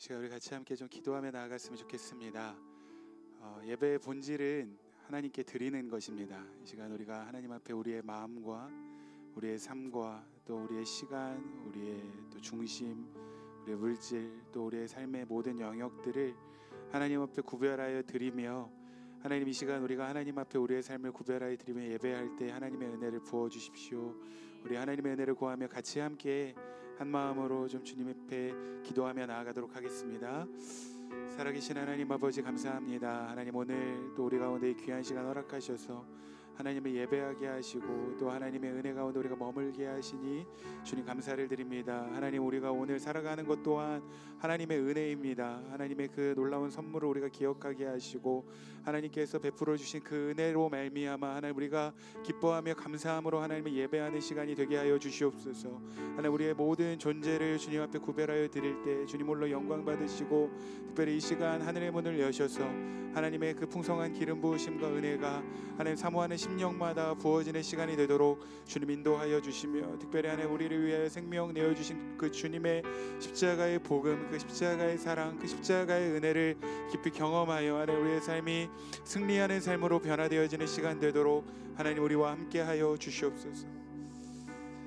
시간 우리 같이 함께 좀 기도하며 나아갔으면 좋겠습니다. 예배의 본질은 하나님께 드리는 것입니다. 이 시간 우리가 하나님 앞에 우리의 마음과 우리의 삶과 또 우리의 시간, 우리의 또 중심, 우리의 물질, 또 우리의 삶의 모든 영역들을 하나님 앞에 구별하여 드리며, 하나님 이 시간 우리가 하나님 앞에 우리의 삶을 구별하여 드리며 예배할 때 하나님의 은혜를 부어 주십시오. 우리 하나님의 은혜를 구하며 같이 함께 한 마음으로 좀 주님 앞에 기도하며 나아가도록 하겠습니다. 살아계신 하나님 아버지 감사합니다. 하나님 오늘 또 우리 가운데 이 귀한 시간 허락하셔서 하나님을 예배하게 하시고 또 하나님의 은혜 가운데 우리가 머물게 하시니 주님 감사를 드립니다. 하나님 우리가 오늘 살아가는 것 또한 하나님의 은혜입니다. 하나님의 그 놀라운 선물을 우리가 기억하게 하시고 하나님께서 베풀어 주신 그 은혜로 말미암아 하나님 우리가 기뻐하며 감사함으로 하나님을 예배하는 시간이 되게 하여 주시옵소서. 하나님 우리의 모든 존재를 주님 앞에 구별하여 드릴 때 주님 홀로 영광 받으시고, 특별히 이 시간 하늘의 문을 여셔서 하나님의 그 풍성한 기름 부으심과 은혜가 하나님 사모하는 심령마다 부어지는 시간이 되도록 주님 인도하여 주시며, 특별히 하나님 우리를 위하여 생명 내어주신 그 주님의 십자가의 복음, 그 십자가의 사랑, 그 십자가의 은혜를 깊이 경험하여 하나님 우리의 삶이 승리하는 삶으로 변화되어지는 시간 되도록 하나님 우리와 함께하여 주시옵소서.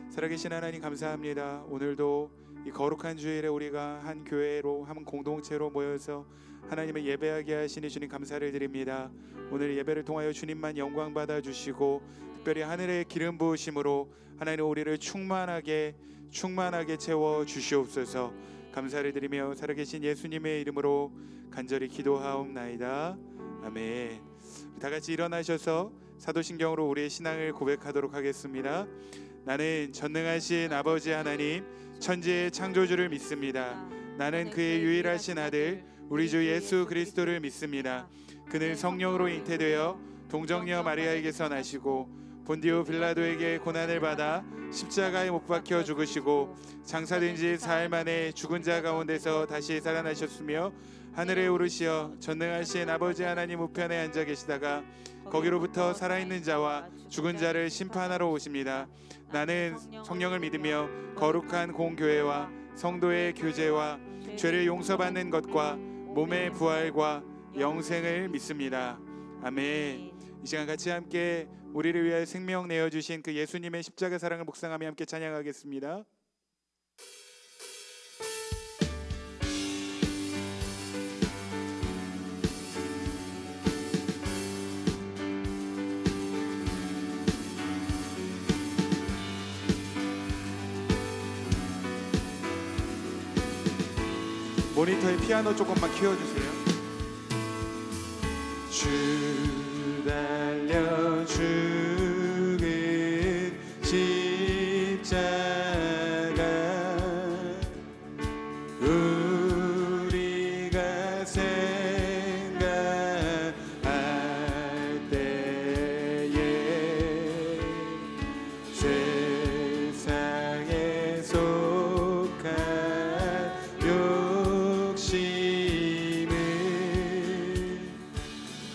살아계신 하나님 감사합니다. 오늘도 이 거룩한 주일에 우리가 한 교회로, 한 공동체로 모여서 하나님을 예배하게 하시니 주님 감사를 드립니다. 오늘 예배를 통하여 주님만 영광 받아 주시고, 특별히 하늘의 기름 부으심으로 하나님 우리를 충만하게 채워 주시옵소서. 감사를 드리며 살아계신 예수님의 이름으로 간절히 기도하옵나이다. 아멘. 다 같이 일어나셔서 사도신경으로 우리의 신앙을 고백하도록 하겠습니다. 나는 전능하신 아버지 하나님, 천지의 창조주를 믿습니다. 나는 그의 유일하신 아들 우리 주 예수 그리스도를 믿습니다. 그는 성령으로 잉태되어 동정녀 마리아에게서 나시고 본디오 빌라도에게 고난을 받아 십자가에 못 박혀 죽으시고 장사된 지 사흘 만에 죽은 자 가운데서 다시 살아나셨으며 하늘에 오르시어 전능하신 아버지 하나님 우편에 앉아 계시다가 거기로부터 살아있는 자와 죽은 자를 심판하러 오십니다. 나는 성령을 믿으며 거룩한 공교회와 성도의 교제와 죄를 용서받는 것과 몸의 부활과 영생을 믿습니다. 아멘. 이 시간 같이 함께 우리를 위하여 생명 내어주신 그 예수님의 십자가 사랑을 묵상하며 함께 찬양하겠습니다. 모니터에 피아노 조금만 키워주세요. 주 달려 죽은 십자가 우리가 생각할 때에 세상에 속한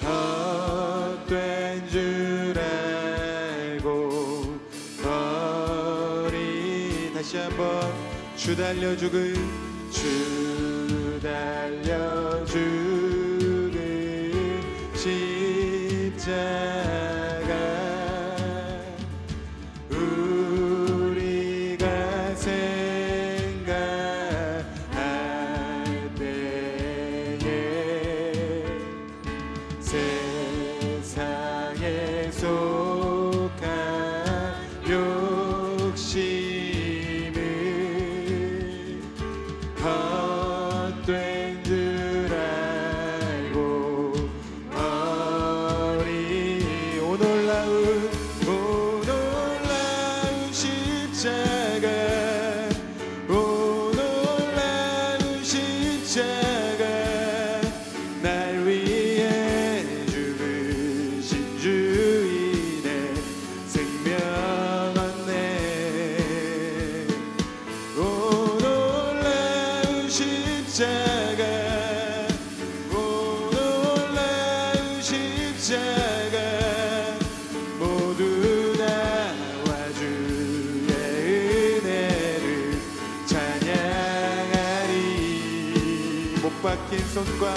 헛된 줄 알고 버린, 다시 한번 주 달려 죽은 십자가 우리가 생각할 때에 세상에 속한 욕심을 헛된 줄 알고 버리, 오 놀라운 십자가, 오 놀라운 십자가, 날 위해 죽으신 주인의 생명 얻네. 오 놀라운 십자가, 오 놀라운 십자가, 모두 나와 주의 은혜를 찬양하리. 박힌 손과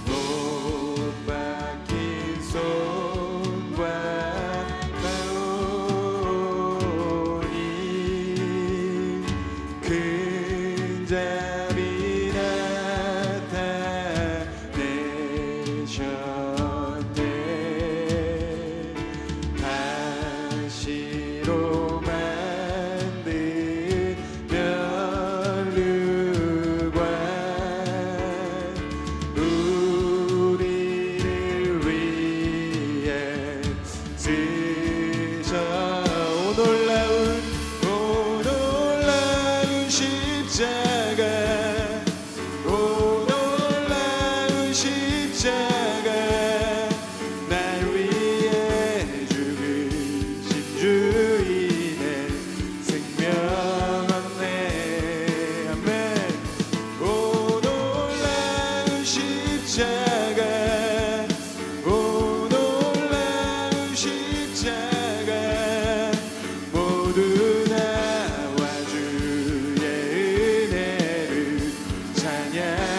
못 박힌 손과 나오니 큰 자비 나타내셨네. 가시로 만든 면류관 우리를 위해 쓰셔. 오 놀라운 십자가, 오 놀라운 십자가, 날 위해 죽으신 주인의 생명 얻네. 아멘. 오 놀라운 십자가, 오 놀라운 십자가, 모두 나와 주의 은혜를 찬양.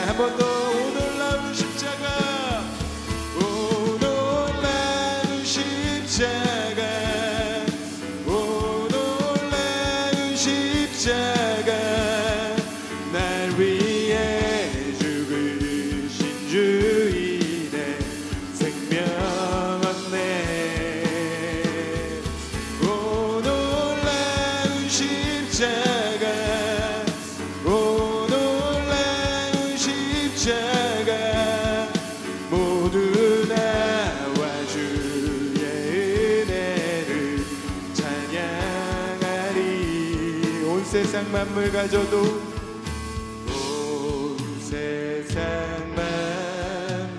한 번 더. 오 놀라운 십자가, 오 놀라운 십자가, 오 놀라운 십자가, 날 위해 죽으신 주인의 생명 얻네. 오 놀라운 십자가, 오 놀라운 십자가, 모두 나와 주의 은혜를 찬양하리. 온 세상 만물 가져도, 온 세상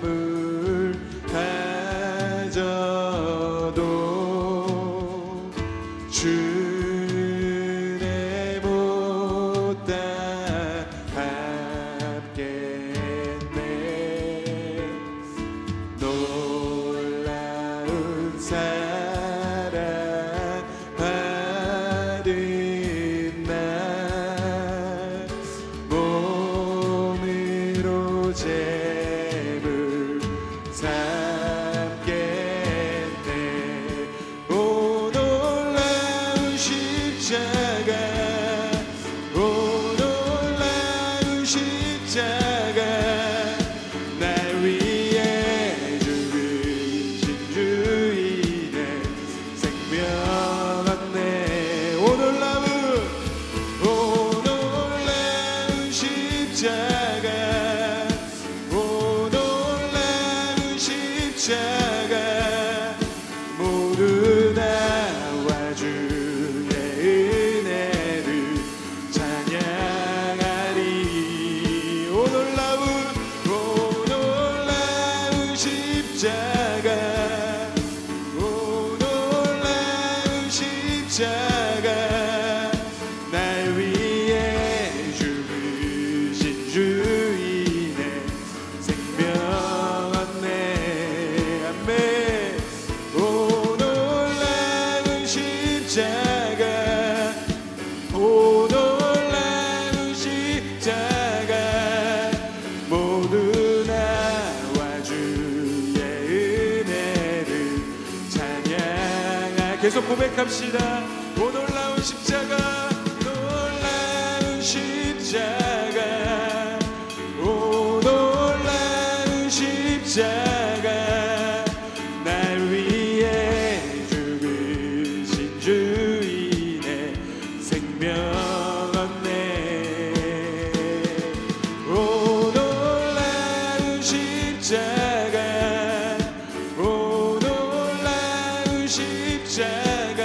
만물 가져도 주의 보다 갚겠네. 놀라운 사랑 받은 날 몸으로 재물 삼겠네. 오 놀라운 십자가, 오 놀라운 십자가, 날 위해 죽으신 주인의 생명 얻네. 오 놀라운 십자가, 오 놀라운 십자가, 모두 나와 주의 은혜를 찬양하리. 오 놀라운 십자가, 오 놀라운 십자가, 날 위해 죽으신 주인의 생명 얻네. 아멘. 오 놀라운 십자가, 오 놀라운 십자가, 모두 나와 주의 은혜를 찬양하. 계속 고백합시다. 오 놀라운 십자가, 놀라운 십자가, 오 놀라운 십자가, 날 위해 죽으신 주인의 생명 얻네. 오 놀라운 십자가, 오 놀라운 십자가,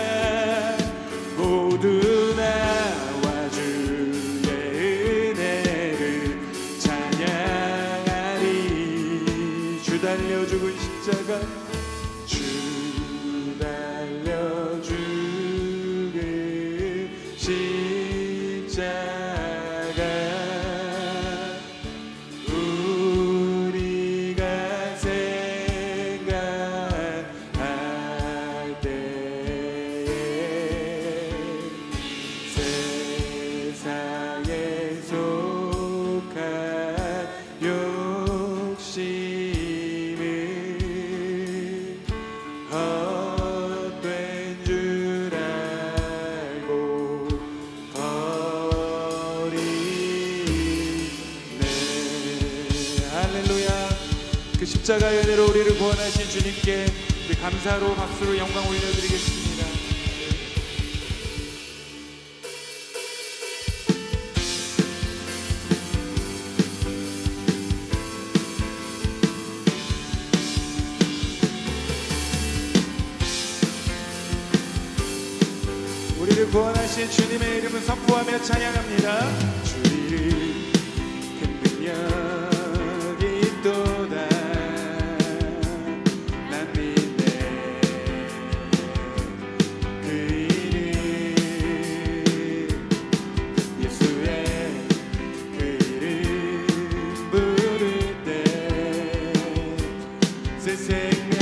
모두 나와 주의 은혜를 찬양하리. 주 달려 죽은 십자가, 주 달려 죽은 십자가, 우리가 생각할 때에 세상에 속한 십자가의 은혜로 우리를 구원하신 주님께 우리 감사로 박수로 영광 올려드리겠습니다. 우리를 구원하신 주님의 이름을 선포하며 찬양합니다. 주 이름 큰 능력이 있도다. 난 믿네. 그 이름 예수의 그 이름 부를 때 새 생명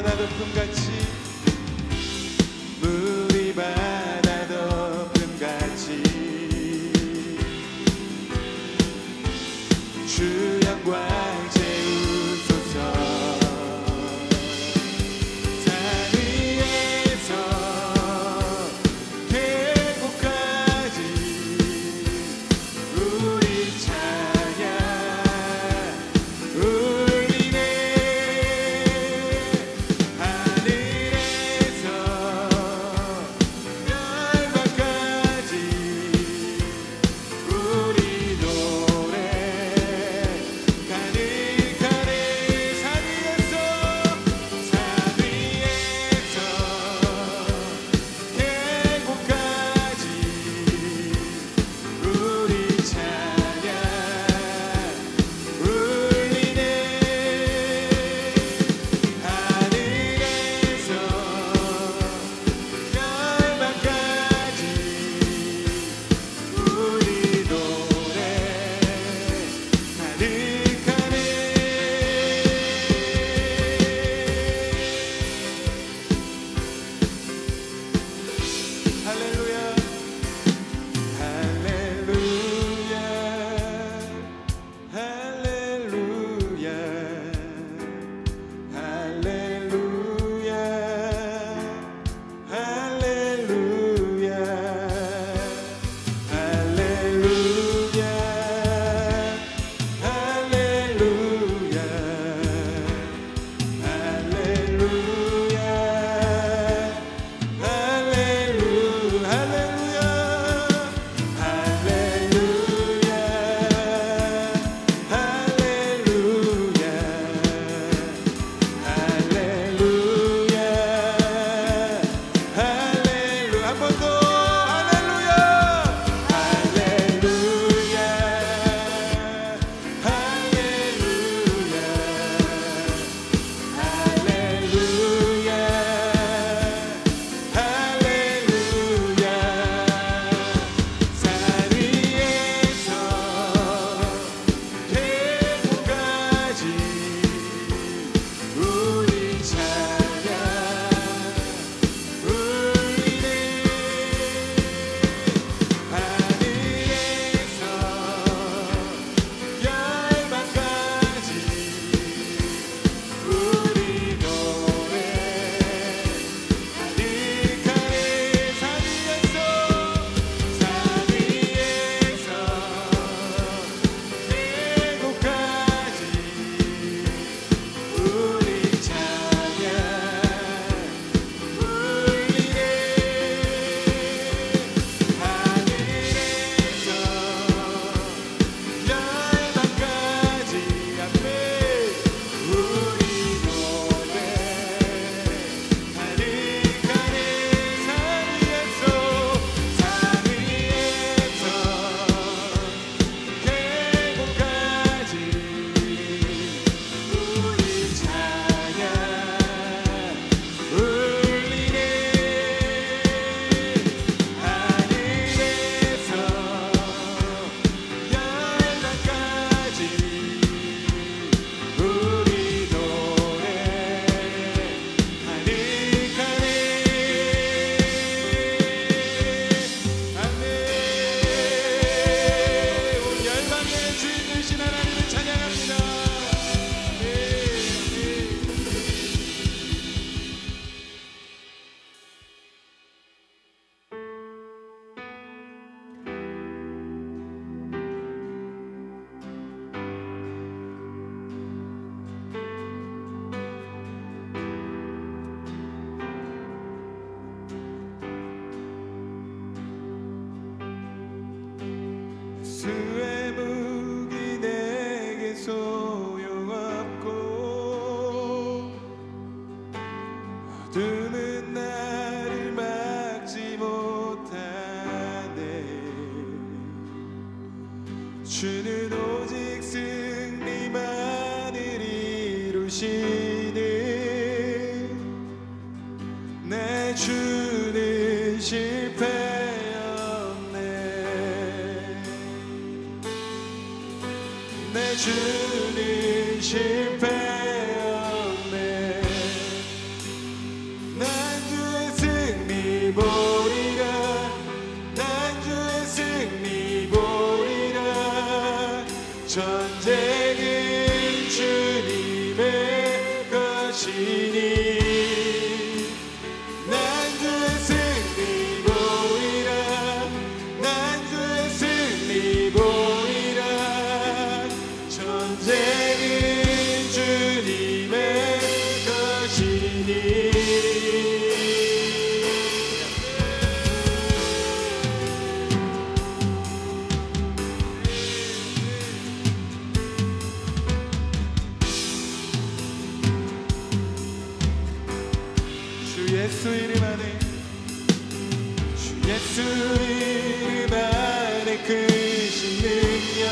바다 덮음같이 물이 바다 덮음같이 주 영광 채우소서. 산 위에서 계곡까지 우리 찬양 울리네. 하늘에서 열방까지 우리 노래 가득하네. 산 위에서 계곡까지 우리 찬양 울리네. 하늘에서 열방까지 우리 노래 가득하네. 할렐루야 할렐루야 할렐루야 할렐루야 할렐루야 할렐루야 수의 무기 내게 소용없고 어둠은 나를 막지 못하네. 주는 오직 승리만을 이루시네. 내 주는 실패 내 주는 실패 없네. 전쟁은 주님의 것이니 난 주의 승리 보이라 난 주의 승리 보이라 전쟁은 주님의 것이니 예수 이름 안에 주 예수 이름 안에 크신 능력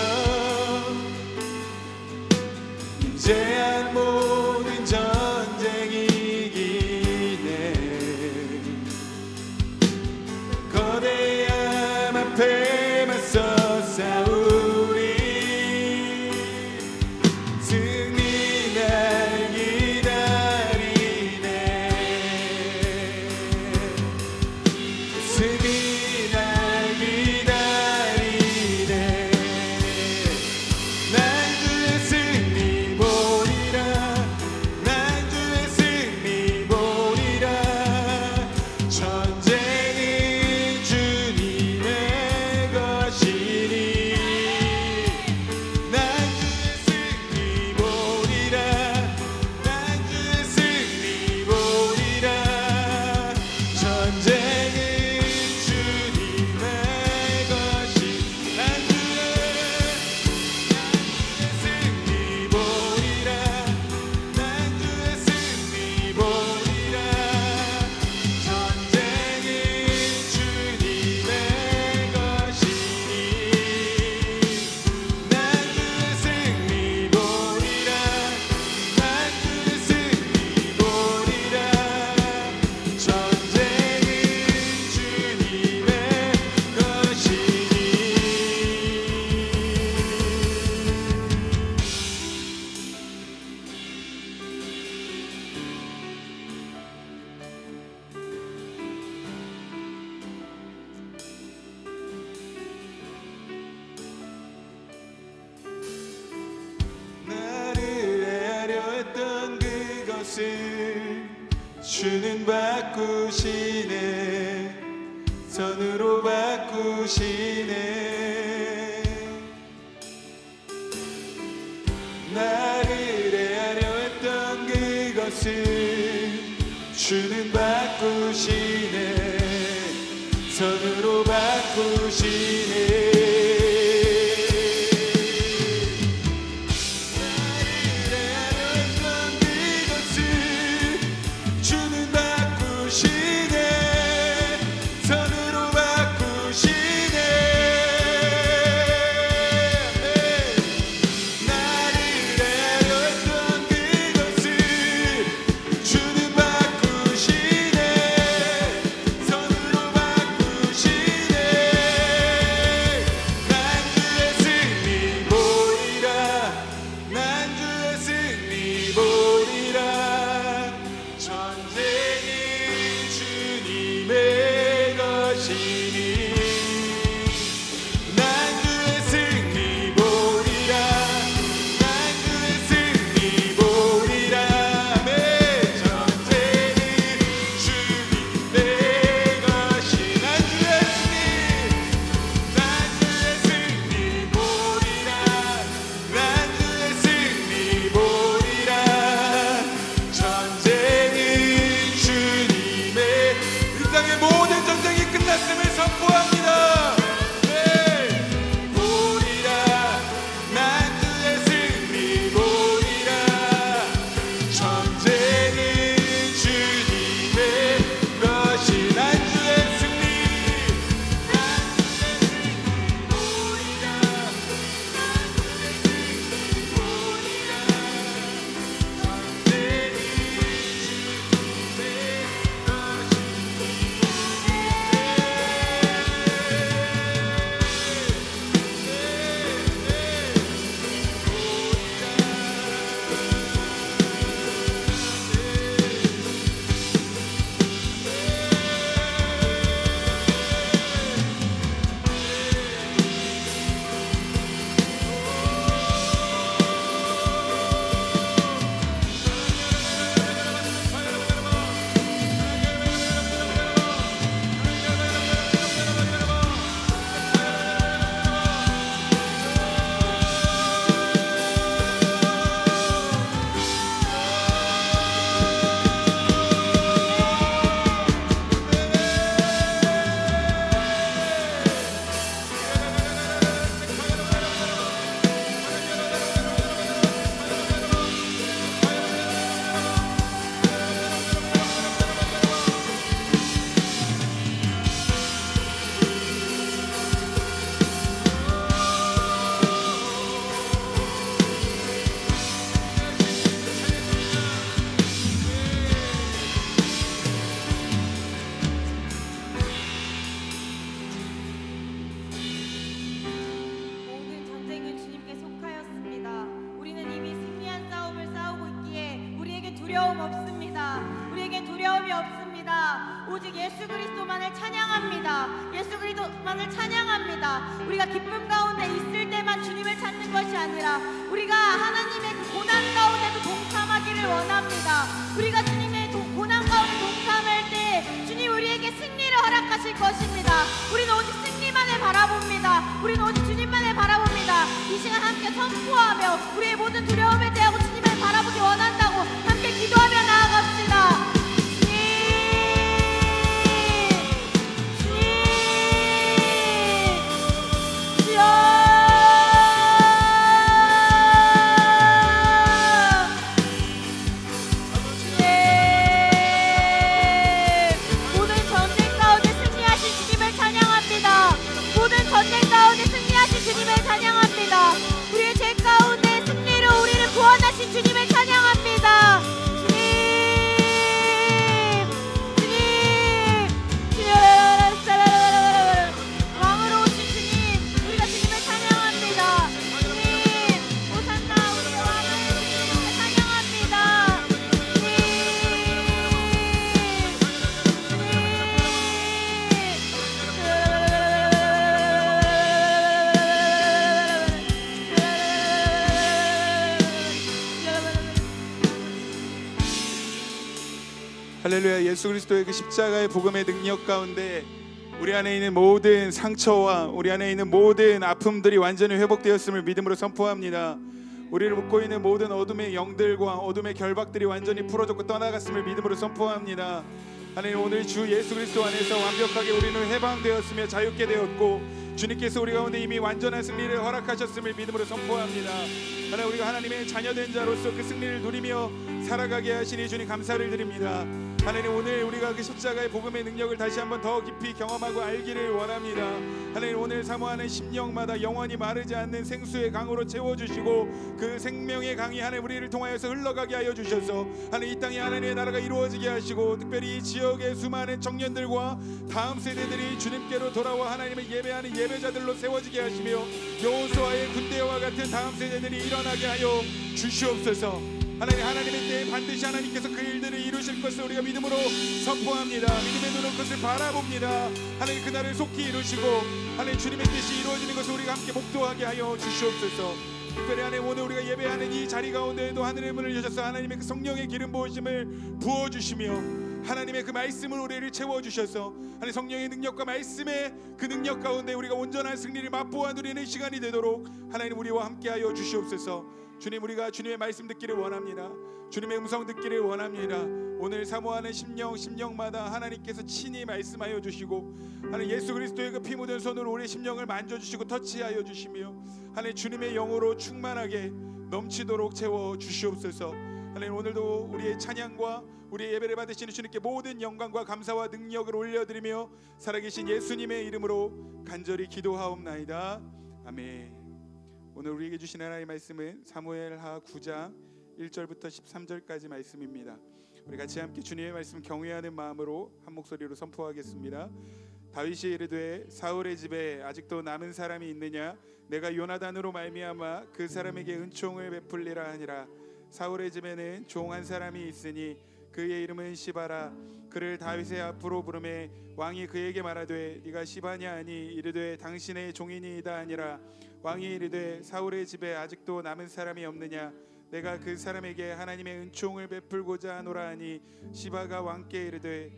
임재한 모든 전쟁이 이기네 거대함 앞에 맞서 싸우리 승리 날 기다리네 승리 날 기다리네 난 주의 승리 보리라 난 주의 승리 보리라 전쟁은 주님의 것이니 난 주의 승리 보리라 난 주의 승리 보리라 전쟁은 주님의 것이 난 주의 승리 보리라 난 주의 승리 보리라 전쟁은 주님의 것이니 난 주의 승리 보리라 난 주의 승리 보리라 전쟁은 주님의 것이니 나를 해하려 했던 그것을 주는 바꾸시네 선으로 바꾸시네 나를 해하려 했던 그것을 주는 바꾸시네 선으로 바꾸시네 주는 바꾸시네 선으로 바꾸시네 나를 해하려 했던 그것을 두려움 없습니다. 우리에겐 두려움이 없습니다. 오직 예수 그리스도만을 찬양합니다. 예수 그리스도만을 찬양합니다. 우리가 기쁨 가운데 있을 때만 주님을 찾는 것이 아니라 우리가 하나님의 그 고난 가운데도 동참하기를 원합니다. 우리가 주님의 고난 가운데 동참할 때 주님 우리에게 승리를 허락하실 것입니다. 우리는 오직 승리만을 바라봅니다. 우리는 오직 주님만을 바라봅니다. 이 시간 함께 선포하며 우리의 모든 두려움을 제하고 주님을 바라보기 원한다고 함께 기도하며 나아갑시다. 우리의 죄 가운데 승리로 우리를 구원하신 주님을 찬양합니다. 왕으로 오신 주님, 우리가 주님을 찬양합니다. 주님, 호산나 우리의 왕을 주님을 찬양합니다. 할렐루야. 예수 그리스도의 그 십자가의 복음의 능력 가운데 우리 안에 있는 모든 상처와 우리 안에 있는 모든 아픔들이 완전히 회복되었음을 믿음으로 선포합니다. 우리를 묶고 있는 모든 어둠의 영들과 어둠의 결박들이 완전히 풀어졌고 떠나갔음을 믿음으로 선포합니다. 하나님, 오늘 주 예수 그리스도 안에서 완벽하게 우리는 해방되었으며 자유케 되었고 주님께서 우리 가운데 이미 완전한 승리를 허락하셨음을 믿음으로 선포합니다. 하나님, 우리가 하나님의 자녀된 자로서 그 승리를 누리며 살아가게 하시니 주님 감사를 드립니다. 하나님, 오늘 우리가 그 십자가의 복음의 능력을 다시 한번 더 깊이 경험하고 알기를 원합니다. 하나님, 오늘 사모하는 심령마다 영원히 마르지 않는 생수의 강으로 채워주시고 그 생명의 강이 하나님 우리를 통하여서 흘러가게 하여 주셔서 하나님 이 땅에 하나님의 나라가 이루어지게 하시고 특별히 이 지역의 수많은 청년들과 다음 세대들이 주님께로 돌아와 하나님을 예배하는 예배자들로 세워지게 하시며 여호수아의 군대와 같은 다음 세대들이 일어나게 하여 주시옵소서. 하나님의 때에 반드시 하나님께서 그 일들을 이루실 것을 우리가 믿음으로 선포합니다. 믿음의 눈으로 그것을 바라봅니다. 하나님, 그날을 속히 이루시고 하나님 주님의 뜻이 이루어지는 것을 우리가 함께 목도하게 하여 주시옵소서. 특별히 하나님, 오늘 우리가 예배하는 이 자리 가운데에도 하늘의 문을 여셔서 하나님의 그 성령의 기름 부으심을 부어주시며 하나님의 그 말씀을 우리를 채워주셔서 하나님 성령의 능력과 말씀의 그 능력 가운데 우리가 온전한 승리를 맛보아 누리는 시간이 되도록 하나님 우리와 함께하여 주시옵소서. 주님, 우리가 주님의 말씀 듣기를 원합니다. 주님의 음성 듣기를 원합니다. 오늘 사모하는 심령마다 하나님께서 친히 말씀하여 주시고 하나님 예수 그리스도의 그 피 묻은 손으로 우리의 심령을 만져주시고 터치하여 주시며 하나님 주님의 영으로 충만하게 넘치도록 채워 주시옵소서. 하나님, 오늘도 우리의 찬양과 우리의 예배를 받으시는 주님께 모든 영광과 감사와 능력을 올려드리며 살아계신 예수님의 이름으로 간절히 기도하옵나이다. 아멘. 오늘 우리에게 주신 하나님의 말씀은 사무엘하 9장 1절부터 13절까지 말씀입니다. 우리 같이 함께 주님의 말씀 경외하는 마음으로 한 목소리로 선포하겠습니다. 다윗이 이르되 사울의 집에 아직도 남은 사람이 있느냐? 내가 요나단으로 말미암아 그 사람에게 은총을 베풀리라 하니라. 사울의 집에는 종 한 사람이 있으니 그의 이름은 시바라. 그를 다윗의 앞으로 부르매 왕이 그에게 말하되 네가 시바냐 하니 이르되 당신의 종이니이다 하니라. 왕이 이르되 사울의 집에 아직도 남은 사람이 없느냐? 내가 그 사람에게 하나님의 은총을 베풀고자 하노라 하니 시바가 왕께 이르되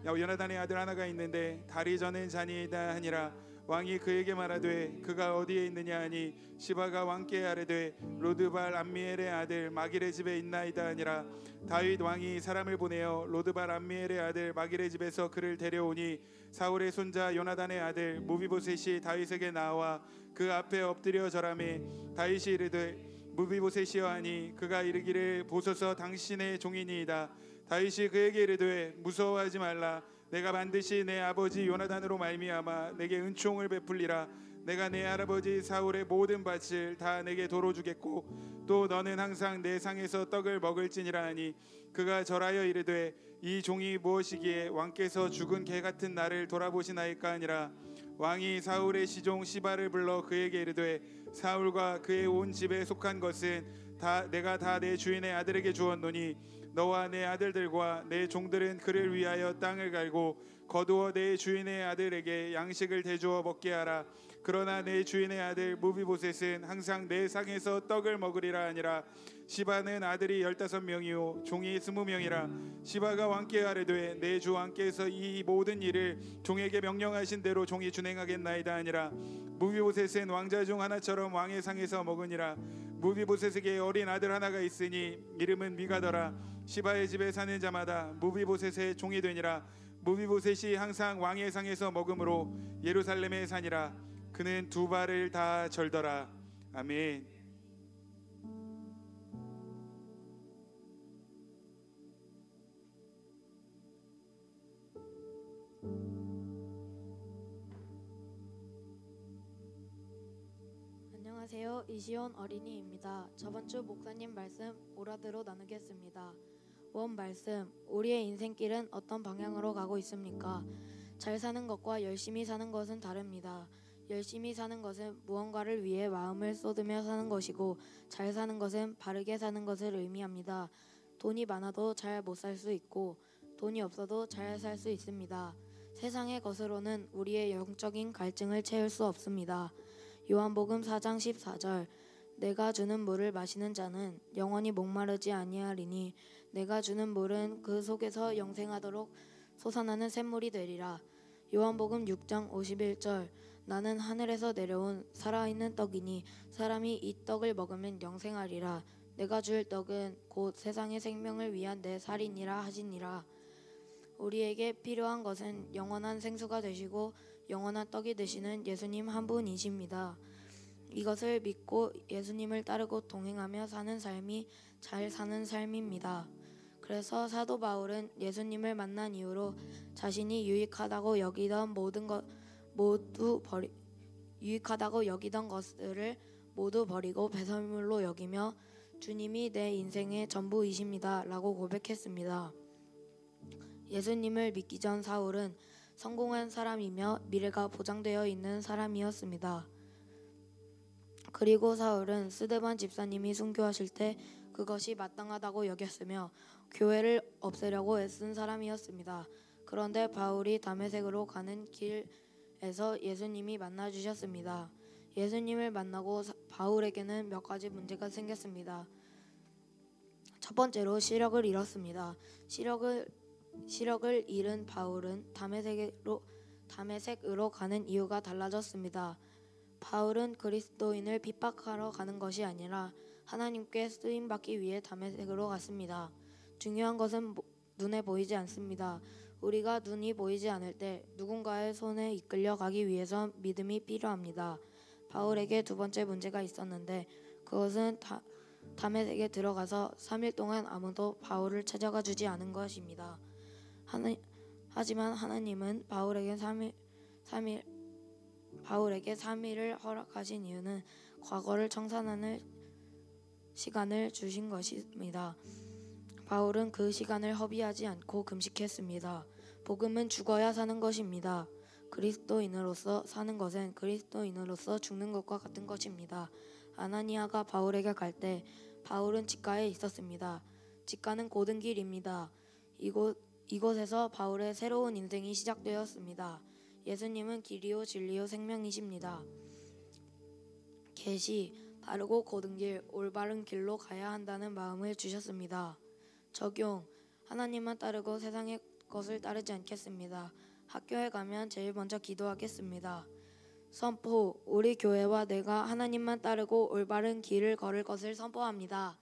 요나단의 아들 하나가 있는데 다리 저는 자니이다 하니라. 왕이 그에게 말하되 그가 어디에 있느냐 하니 시바가 왕께 아뢰되 로드발 암미엘의 아들 마길의 집에 있나이다 하니라. 다윗 왕이 사람을 보내어 로드발 암미엘의 아들 마길의 집에서 그를 데려오니 사울의 손자 요나단의 아들 무비보셋이 다윗에게 나와 그 앞에 엎드려 절하매 다윗이 이르되 무비보셋이여 하니 그가 이르기를 보소서 당신의 종이니이다. 다윗이 그에게 이르되 무서워하지 말라. 내가 반드시 내 아버지 요나단으로 말미암아 내게 은총을 베풀리라. 내가 내 할아버지 사울의 모든 밭을 다 내게 도로 주겠고 또 너는 항상 내 상에서 떡을 먹을지니라 하니 그가 절하여 이르되 이 종이 무엇이기에 왕께서 죽은 개 같은 나를 돌아보시나이까 하니라. 왕이 사울의 시종 시바를 불러 그에게 이르되 사울과 그의 온 집에 속한 것은 다 내가 다 내 주인의 아들에게 주었노니 너와 내 아들들과 내 종들은 그를 위하여 땅을 갈고 거두어 내 주인의 아들에게 양식을 대주어 먹게 하라. 그러나 내 주인의 아들 무비보셋은 항상 내 상에서 떡을 먹으리라 하니라. 시바는 아들이 15명이요 종이 20명이라. 시바가 왕께 아뢰되 내 주 왕께서 이 모든 일을 종에게 명령하신 대로 종이 준행하겠나이다 하니라. 무비보셋은 왕자 중 하나처럼 왕의 상에서 먹으니라. 무비보셋에게 어린 아들 하나가 있으니 이름은 미가더라. 시바의 집에 사는 자마다 무비보셋의 종이 되니라. 무비보셋이 항상 왕의 상에서 먹음으로 예루살렘에 사니라. 그는 두 발을 다 절더라. 아멘. 안녕하세요. 이시온 어린이입니다. 저번 주 목사님 말씀 오라드로 나누겠습니다. 원 말씀, 우리의 인생길은 어떤 방향으로 가고 있습니까? 잘 사는 것과 열심히 사는 것은 다릅니다. 열심히 사는 것은 무언가를 위해 마음을 쏟으며 사는 것이고, 잘 사는 것은 바르게 사는 것을 의미합니다. 돈이 많아도 잘 못 살 수 있고, 돈이 없어도 잘 살 수 있습니다. 세상의 것으로는 우리의 영적인 갈증을 채울 수 없습니다. 요한복음 4장 14절, 내가 주는 물을 마시는 자는 영원히 목마르지 아니하리니 내가 주는 물은 그 속에서 영생하도록 솟아나는 샘물이 되리라. 요한복음 6장 51절, 나는 하늘에서 내려온 살아있는 떡이니 사람이 이 떡을 먹으면 영생하리라. 내가 줄 떡은 곧 세상의 생명을 위한 내 살이니라 하시니라. 우리에게 필요한 것은 영원한 생수가 되시고 영원한 떡이 되시는 예수님 한 분이십니다. 이것을 믿고 예수님을 따르고 동행하며 사는 삶이 잘 사는 삶입니다. 그래서 사도 바울은 예수님을 만난 이후로 자신이 유익하다고 여기던 유익하다고 여기던 것들을 모두 버리고 배설물로 여기며 주님이 내 인생의 전부이십니다 라고 고백했습니다. 예수님을 믿기 전 사울은 성공한 사람이며 미래가 보장되어 있는 사람이었습니다. 그리고 사울은 스데반 집사님이 순교하실 때 그것이 마땅하다고 여겼으며 교회를 없애려고 애쓴 사람이었습니다. 그런데 바울이 다메섹으로 가는 길에서 예수님이 만나주셨습니다. 예수님을 만나고 바울에게는 몇 가지 문제가 생겼습니다. 첫 번째로 시력을 잃었습니다. 시력을 잃은 바울은 다메섹으로 가는 이유가 달라졌습니다. 바울은 그리스도인을 핍박하러 가는 것이 아니라 하나님께 쓰임받기 위해 다메섹으로 갔습니다. 중요한 것은 눈에 보이지 않습니다. 우리가 눈이 보이지 않을 때 누군가의 손에 이끌려 가기 위해서 믿음이 필요합니다. 바울에게 두 번째 문제가 있었는데 그것은 다메섹에 들어가서 3일 동안 아무도 바울을 찾아가 주지 않은 것입니다. 하지만 하나님은 바울에게 3일을 허락하신 이유는 과거를 청산하는 시간을 주신 것입니다. 바울은 그 시간을 허비하지 않고 금식했습니다. 복음은 죽어야 사는 것입니다. 그리스도인으로서 사는 것은 그리스도인으로서 죽는 것과 같은 것입니다. 아나니아가 바울에게 갈 때 바울은 직가에 있었습니다. 직가는 고든 길입니다. 이곳에서 바울의 새로운 인생이 시작되었습니다. 예수님은 길이요 진리요 생명이십니다. 계시, 바르고 고든 길, 올바른 길로 가야 한다는 마음을 주셨습니다. 적용, 하나님만 따르고 세상의 것을 따르지 않겠습니다. 학교에 가면 제일 먼저 기도하겠습니다. 선포, 우리 교회와 내가 하나님만 따르고 올바른 길을 걸을 것을 선포합니다.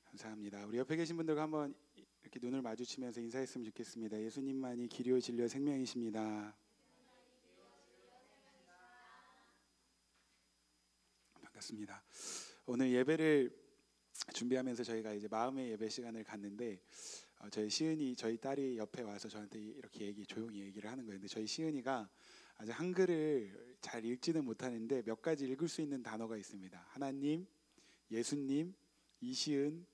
감사합니다. 우리 옆에 계신 분들과 한번 이렇게 눈을 마주치면서 인사했으면 좋겠습니다. 예수님만이 길이요 진리요 생명이십니다. 반갑습니다. 오늘 예배를 준비하면서 저희가 이제 마음의 예배 시간을 갖는데 저희 시은이 저희 딸이 옆에 와서 저한테 이렇게 조용히 얘기를 하는 거예요. 근데 저희 시은이가 아직 한글을 잘 읽지는 못하는데 몇 가지 읽을 수 있는 단어가 있습니다. 하나님, 예수님, 이시은,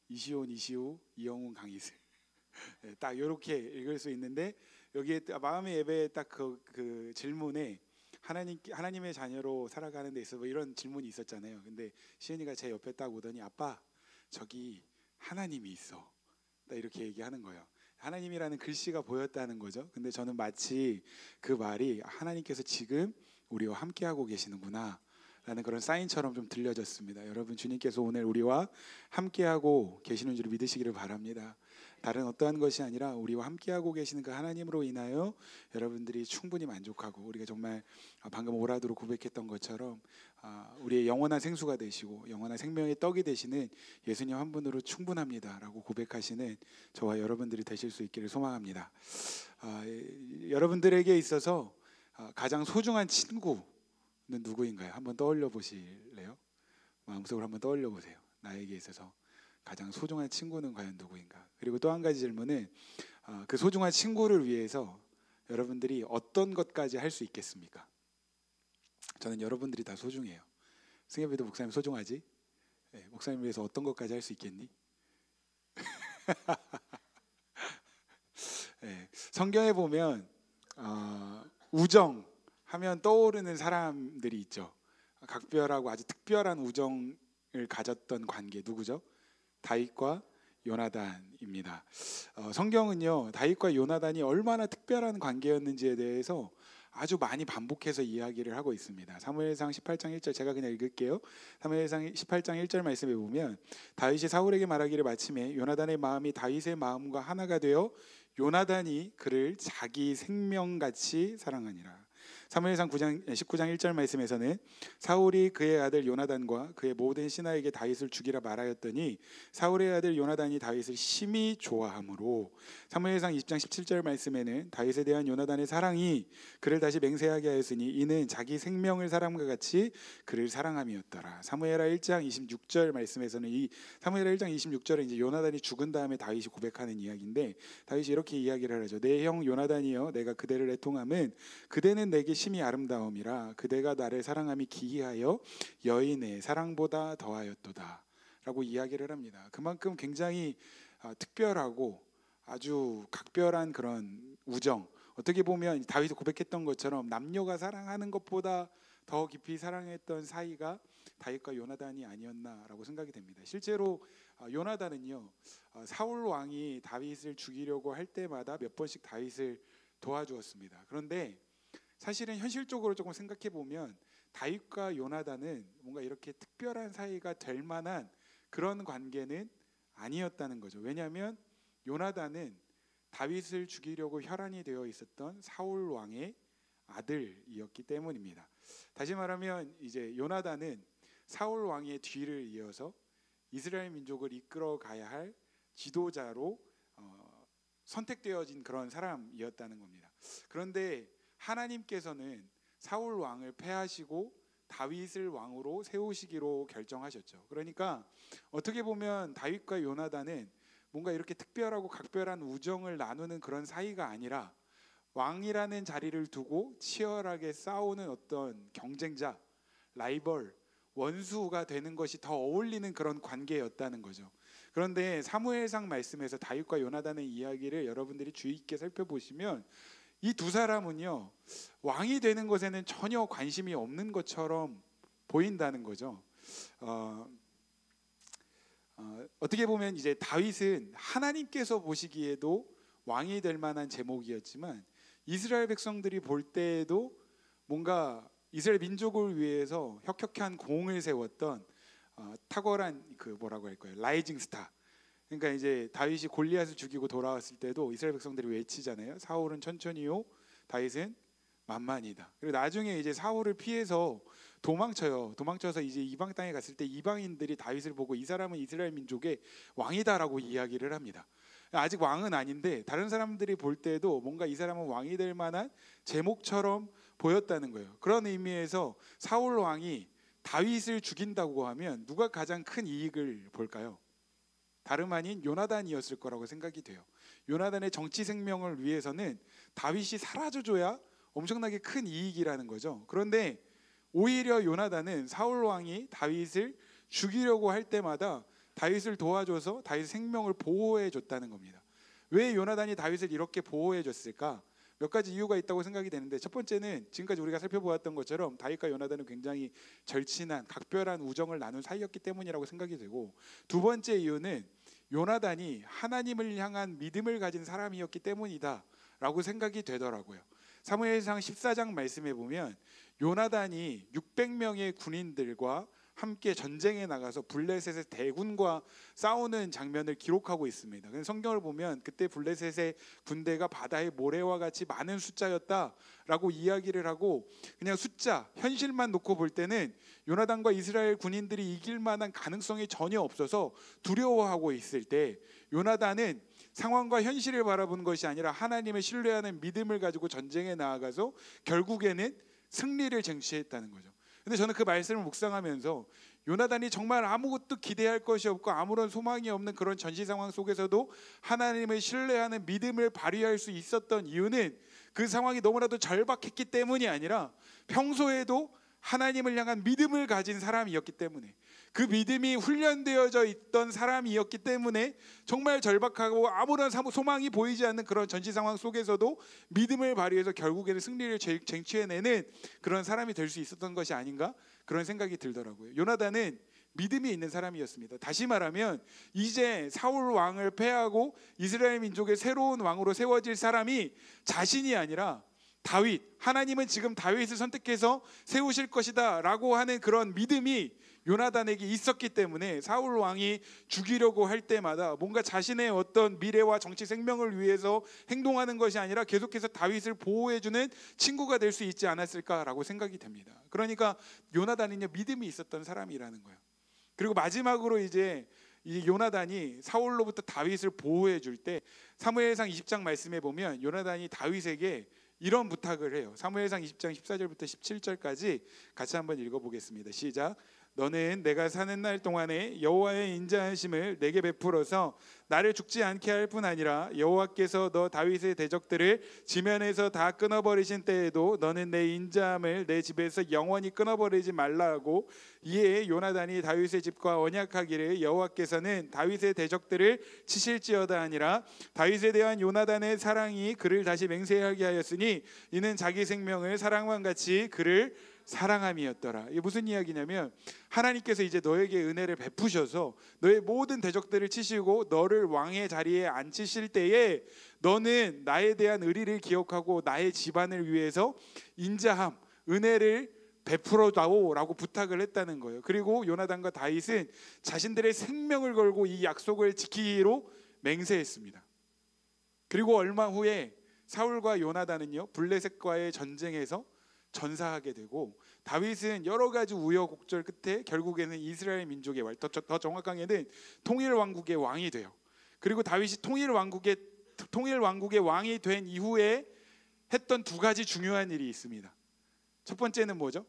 이시온, 이시우, 이영훈, 강희슬 딱 이렇게 읽을 수 있는데 여기에 마음의 예배에 딱 그 질문에 하나님의 자녀로 살아가는 데 있어서 뭐 이런 질문이 있었잖아요. 근데 시은이가 제 옆에 딱 오더니 아빠 저기 하나님이 있어. 딱 이렇게 얘기하는 거예요. 하나님이라는 글씨가 보였다는 거죠. 근데 저는 마치 그 말이 하나님께서 지금 우리와 함께하고 계시는구나 라는 그런 사인처럼 좀 들려졌습니다. 여러분, 주님께서 오늘 우리와 함께하고 계시는 줄 믿으시기를 바랍니다. 다른 어떠한 것이 아니라 우리와 함께하고 계시는 그 하나님으로 인하여 여러분들이 충분히 만족하고, 우리가 정말 방금 오라드로 고백했던 것처럼 우리의 영원한 생수가 되시고 영원한 생명의 떡이 되시는 예수님 한 분으로 충분합니다 라고 고백하시는 저와 여러분들이 되실 수 있기를 소망합니다. 여러분들에게 있어서 가장 소중한 친구는 누구인가요? 한번 떠올려 보실래요? 마음속으로 한번 떠올려 보세요. 나에게 있어서 가장 소중한 친구는 과연 누구인가? 그리고 또 한 가지 질문은 그 소중한 친구를 위해서 여러분들이 어떤 것까지 할 수 있겠습니까? 저는 여러분들이 다 소중해요. 승엽이도 목사님 소중하지? 네, 목사님 위해서 어떤 것까지 할 수 있겠니? 네, 성경에 보면 우정 하면 떠오르는 사람들이 있죠. 각별하고 아주 특별한 우정을 가졌던 관계 누구죠? 다윗과 요나단입니다. 성경은요, 다윗과 요나단이 얼마나 특별한 관계였는지에 대해서 아주 많이 반복해서 이야기를 하고 있습니다. 사무엘상 18장 1절 제가 그냥 읽을게요. 사무엘상 18장 1절 말씀에 보면 다윗이 사울에게 말하기를 마침에 요나단의 마음이 다윗의 마음과 하나가 되어 요나단이 그를 자기 생명같이 사랑하니라. 사무엘상 19장 1절 말씀에서는 사울이 그의 아들 요나단과 그의 모든 신하에게 다윗을 죽이라 말하였더니 사울의 아들 요나단이 다윗을 심히 좋아하므로, 사무엘상 20장 17절 말씀에는 다윗에 대한 요나단의 사랑이 그를 다시 맹세하게 하였으니 이는 자기 생명을 사랑과 같이 그를 사랑함이었더라. 사무엘하 1장 26절 말씀에서는 이 사무엘하 1장 26절에 이제 요나단이 죽은 다음에 다윗이 고백하는 이야기인데, 다윗이 이렇게 이야기를 하죠. 내 형 요나단이여, 내가 그대를 애통함은 그대는 내게 심히 아름다움이라 그대가 나를 사랑함이 기이하여 여인의 사랑보다 더하였도다 라고 이야기를 합니다. 그만큼 굉장히 특별하고 아주 각별한 그런 우정, 어떻게 보면 다윗이 고백했던 것처럼 남녀가 사랑하는 것보다 더 깊이 사랑했던 사이가 다윗과 요나단이 아니었나라고 생각이 됩니다. 실제로 요나단은요, 사울 왕이 다윗을 죽이려고 할 때마다 몇 번씩 다윗을 도와주었습니다. 그런데 사실은 현실적으로 조금 생각해 보면 다윗과 요나단은 뭔가 이렇게 특별한 사이가 될 만한 그런 관계는 아니었다는 거죠. 왜냐하면 요나단은 다윗을 죽이려고 혈안이 되어 있었던 사울 왕의 아들이었기 때문입니다. 다시 말하면 이제 요나단은 사울 왕의 뒤를 이어서 이스라엘 민족을 이끌어 가야 할 지도자로 선택되어진 그런 사람이었다는 겁니다. 그런데 하나님께서는 사울 왕을 패하시고 다윗을 왕으로 세우시기로 결정하셨죠. 그러니까 어떻게 보면 다윗과 요나단은 뭔가 이렇게 특별하고 각별한 우정을 나누는 그런 사이가 아니라 왕이라는 자리를 두고 치열하게 싸우는 어떤 경쟁자, 라이벌, 원수가 되는 것이 더 어울리는 그런 관계였다는 거죠. 그런데 사무엘상 말씀에서 다윗과 요나단의 이야기를 여러분들이 주의 깊게 살펴보시면 이 두 사람은요, 왕이 되는 것에는 전혀 관심이 없는 것처럼 보인다는 거죠. 어떻게 보면 이제 다윗은 하나님께서 보시기에도 왕이 될 만한 제목이었지만 이스라엘 백성들이 볼 때에도 뭔가 이스라엘 민족을 위해서 혁혁한 공을 세웠던 탁월한 그 뭐라고 할까요? 라이징 스타. 그러니까 이제 다윗이 골리앗을 죽이고 돌아왔을 때도 이스라엘 백성들이 외치잖아요. 사울은 천천히요, 다윗은 만만이다. 그리고 나중에 이제 사울을 피해서 도망쳐요. 도망쳐서 이제 이방 땅에 갔을 때 이방인들이 다윗을 보고 이 사람은 이스라엘 민족의 왕이다라고 이야기를 합니다. 아직 왕은 아닌데 다른 사람들이 볼 때도 뭔가 이 사람은 왕이 될 만한 제목처럼 보였다는 거예요. 그런 의미에서 사울 왕이 다윗을 죽인다고 하면 누가 가장 큰 이익을 볼까요? 다름 아닌 요나단이었을 거라고 생각이 돼요. 요나단의 정치 생명을 위해서는 다윗이 사라져줘야 엄청나게 큰 이익이라는 거죠. 그런데 오히려 요나단은 사울 왕이 다윗을 죽이려고 할 때마다 다윗을 도와줘서 다윗의 생명을 보호해 줬다는 겁니다. 왜 요나단이 다윗을 이렇게 보호해 줬을까? 몇 가지 이유가 있다고 생각이 되는데, 첫 번째는 지금까지 우리가 살펴보았던 것처럼 다윗과 요나단은 굉장히 절친한 각별한 우정을 나눈 사이였기 때문이라고 생각이 되고, 두 번째 이유는 요나단이 하나님을 향한 믿음을 가진 사람이었기 때문이다 라고 생각이 되더라고요. 사무엘상 14장 말씀에 보면 요나단이 600명의 군인들과 함께 전쟁에 나가서 블레셋의 대군과 싸우는 장면을 기록하고 있습니다. 성경을 보면 그때 블레셋의 군대가 바다의 모래와 같이 많은 숫자였다라고 이야기를 하고, 그냥 숫자, 현실만 놓고 볼 때는 요나단과 이스라엘 군인들이 이길 만한 가능성이 전혀 없어서 두려워하고 있을 때, 요나단은 상황과 현실을 바라보는 것이 아니라 하나님을 신뢰하는 믿음을 가지고 전쟁에 나아가서 결국에는 승리를 쟁취했다는 거죠. 근데 저는 그 말씀을 묵상하면서 요나단이 정말 아무것도 기대할 것이 없고 아무런 소망이 없는 그런 전시 상황 속에서도 하나님을 신뢰하는 믿음을 발휘할 수 있었던 이유는 그 상황이 너무나도 절박했기 때문이 아니라 평소에도 하나님을 향한 믿음을 가진 사람이었기 때문에, 그 믿음이 훈련되어져 있던 사람이었기 때문에 정말 절박하고 아무런 소망이 보이지 않는 그런 전시 상황 속에서도 믿음을 발휘해서 결국에는 승리를 쟁취해내는 그런 사람이 될 수 있었던 것이 아닌가, 그런 생각이 들더라고요. 요나단은 믿음이 있는 사람이었습니다. 다시 말하면 이제 사울 왕을 패하고 이스라엘 민족의 새로운 왕으로 세워질 사람이 자신이 아니라 다윗, 하나님은 지금 다윗을 선택해서 세우실 것이다 라고 하는 그런 믿음이 요나단에게 있었기 때문에 사울 왕이 죽이려고 할 때마다 뭔가 자신의 어떤 미래와 정치 생명을 위해서 행동하는 것이 아니라 계속해서 다윗을 보호해주는 친구가 될 수 있지 않았을까라고 생각이 됩니다. 그러니까 요나단은요, 믿음이 있었던 사람이라는 거예요. 그리고 마지막으로 이제 이 요나단이 사울로부터 다윗을 보호해 줄 때 사무엘상 20장 말씀에 보면 요나단이 다윗에게 이런 부탁을 해요. 사무엘상 20장 14절부터 17절까지 같이 한번 읽어보겠습니다. 시작. 너는 내가 사는 날 동안에 여호와의 인자하심을 내게 베풀어서 나를 죽지 않게 할 뿐 아니라 여호와께서 너 다윗의 대적들을 지면에서 다 끊어버리신 때에도 너는 내 인자함을 내 집에서 영원히 끊어버리지 말라고. 이에 요나단이 다윗의 집과 언약하기를 여호와께서는 다윗의 대적들을 치실지어다 하니라. 다윗에 대한 요나단의 사랑이 그를 다시 맹세하게 하였으니 이는 자기 생명을 사랑과 같이 그를 사랑함이었더라. 이게 무슨 이야기냐면, 하나님께서 이제 너에게 은혜를 베푸셔서 너의 모든 대적들을 치시고 너를 왕의 자리에 앉히실 때에 너는 나에 대한 의리를 기억하고 나의 집안을 위해서 인자함, 은혜를 베풀어 다오라고 부탁을 했다는 거예요. 그리고 요나단과 다윗은 자신들의 생명을 걸고 이 약속을 지키기로 맹세했습니다. 그리고 얼마 후에 사울과 요나단은요, 블레셋과의 전쟁에서 전사하게 되고, 다윗은 여러 가지 우여곡절 끝에 결국에는 이스라엘 민족의 왕, 더 정확하게는 통일 왕국의 왕이 돼요. 그리고 다윗이 통일 왕국의 왕이 된 이후에 했던 두 가지 중요한 일이 있습니다. 첫 번째는 뭐죠?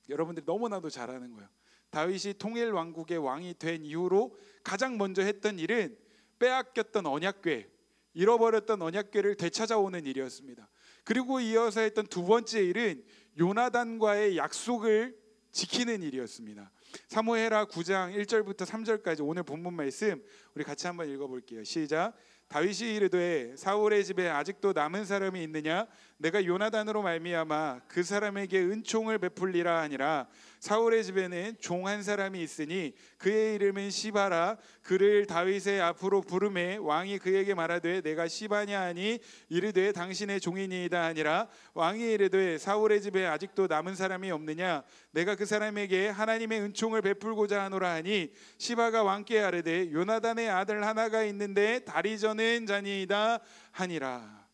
여러분들이 너무나도 잘 아는 거예요. 다윗이 통일 왕국의 왕이 된 이후로 가장 먼저 했던 일은 빼앗겼던 언약궤, 잃어버렸던 언약궤를 되찾아오는 일이었습니다. 그리고 이어서 했던 두 번째 일은 요나단과의 약속을 지키는 일이었습니다. 사무엘하 9장 1절부터 3절까지 오늘 본문 말씀 우리 같이 한번 읽어볼게요. 시작. 다윗이 이르되 사울의 집에 아직도 남은 사람이 있느냐? 내가 요나단으로 말미암아 그 사람에게 은총을 베풀리라 하니라. 사울의 집에는 종 한 사람이 있으니 그의 이름은 시바라. 그를 다윗의 앞으로 부르매 왕이 그에게 말하되 내가 시바냐 하니 이르되 당신의 종이니이다 하니라. 왕이 이르되 사울의 집에 아직도 남은 사람이 없느냐? 내가 그 사람에게 하나님의 은총을 베풀고자 하노라 하니 시바가 왕께 아뢰되 요나단의 아들 하나가 있는데 다리 저는 자니이다 하니라.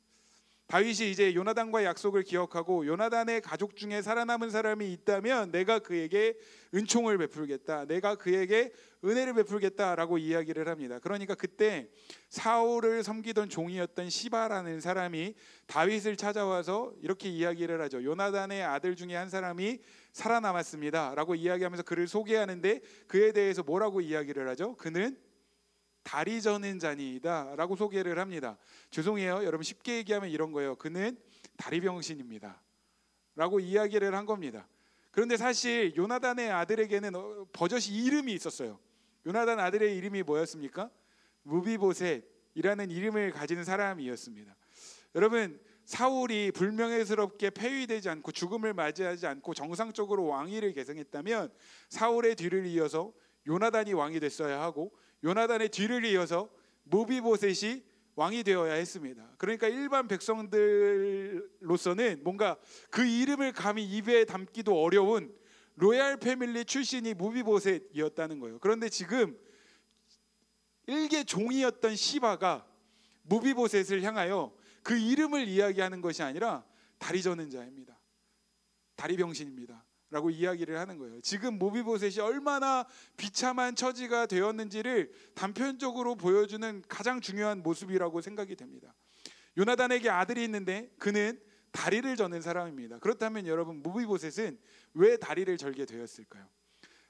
다윗이 이제 요나단과의 약속을 기억하고 요나단의 가족 중에 살아남은 사람이 있다면 내가 그에게 은총을 베풀겠다, 내가 그에게 은혜를 베풀겠다라고 이야기를 합니다. 그러니까 그때 사울을 섬기던 종이었던 시바라는 사람이 다윗을 찾아와서 이렇게 이야기를 하죠. 요나단의 아들 중에 한 사람이 살아남았습니다 라고 이야기하면서 그를 소개하는데, 그에 대해서 뭐라고 이야기를 하죠? 그는 다리 저는 자니이다 라고 소개를 합니다. 죄송해요, 여러분, 쉽게 얘기하면 이런 거예요. 그는 다리병신입니다 라고 이야기를 한 겁니다. 그런데 사실 요나단의 아들에게는 버젓이 이름이 있었어요. 요나단 아들의 이름이 뭐였습니까? 무비보셋이라는 이름을 가진 사람이었습니다. 여러분, 사울이 불명예스럽게 폐위되지 않고 죽음을 맞이하지 않고 정상적으로 왕위를 계승했다면 사울의 뒤를 이어서 요나단이 왕이 됐어야 하고 요나단의 뒤를 이어서 무비보셋이 왕이 되어야 했습니다. 그러니까 일반 백성들로서는 뭔가 그 이름을 감히 입에 담기도 어려운 로얄 패밀리 출신이 무비보셋이었다는 거예요. 그런데 지금 일개 종이었던 시바가 무비보셋을 향하여 그 이름을 이야기하는 것이 아니라 다리 저는 자입니다. 다리 병신입니다. 라고 이야기를 하는 거예요. 지금 무비보셋이 얼마나 비참한 처지가 되었는지를 단편적으로 보여주는 가장 중요한 모습이라고 생각이 됩니다. 요나단에게 아들이 있는데 그는 다리를 저는 사람입니다. 그렇다면 여러분, 무비보셋은 왜 다리를 절게 되었을까요?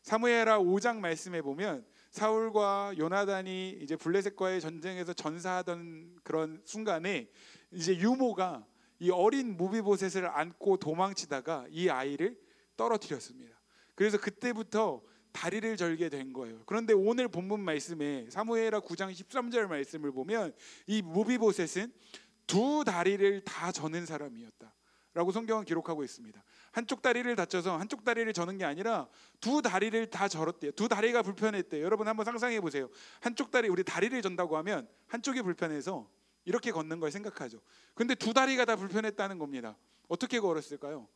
사무엘하 5장 말씀에 보면 사울과 요나단이 이제 블레셋과의 전쟁에서 전사하던 그런 순간에 이제 유모가 이 어린 무비보셋을 안고 도망치다가 이 아이를 떨어뜨렸습니다. 그래서 그때부터 다리를 절게 된 거예요. 그런데 오늘 본문 말씀에 사무엘하 9장 13절 말씀을 보면 이 무비보셋은 두 다리를 다 저는 사람이었다 라고 성경은 기록하고 있습니다. 한쪽 다리를 다쳐서 한쪽 다리를 저는 게 아니라 두 다리를 다 절었대요. 두 다리가 불편했대요. 여러분 한번 상상해 보세요. 한쪽 다리, 우리 다리를 전다고 하면 한쪽이 불편해서 이렇게 걷는 걸 생각하죠. 근데 두 다리가 다 불편했다는 겁니다. 어떻게 걸었을까요?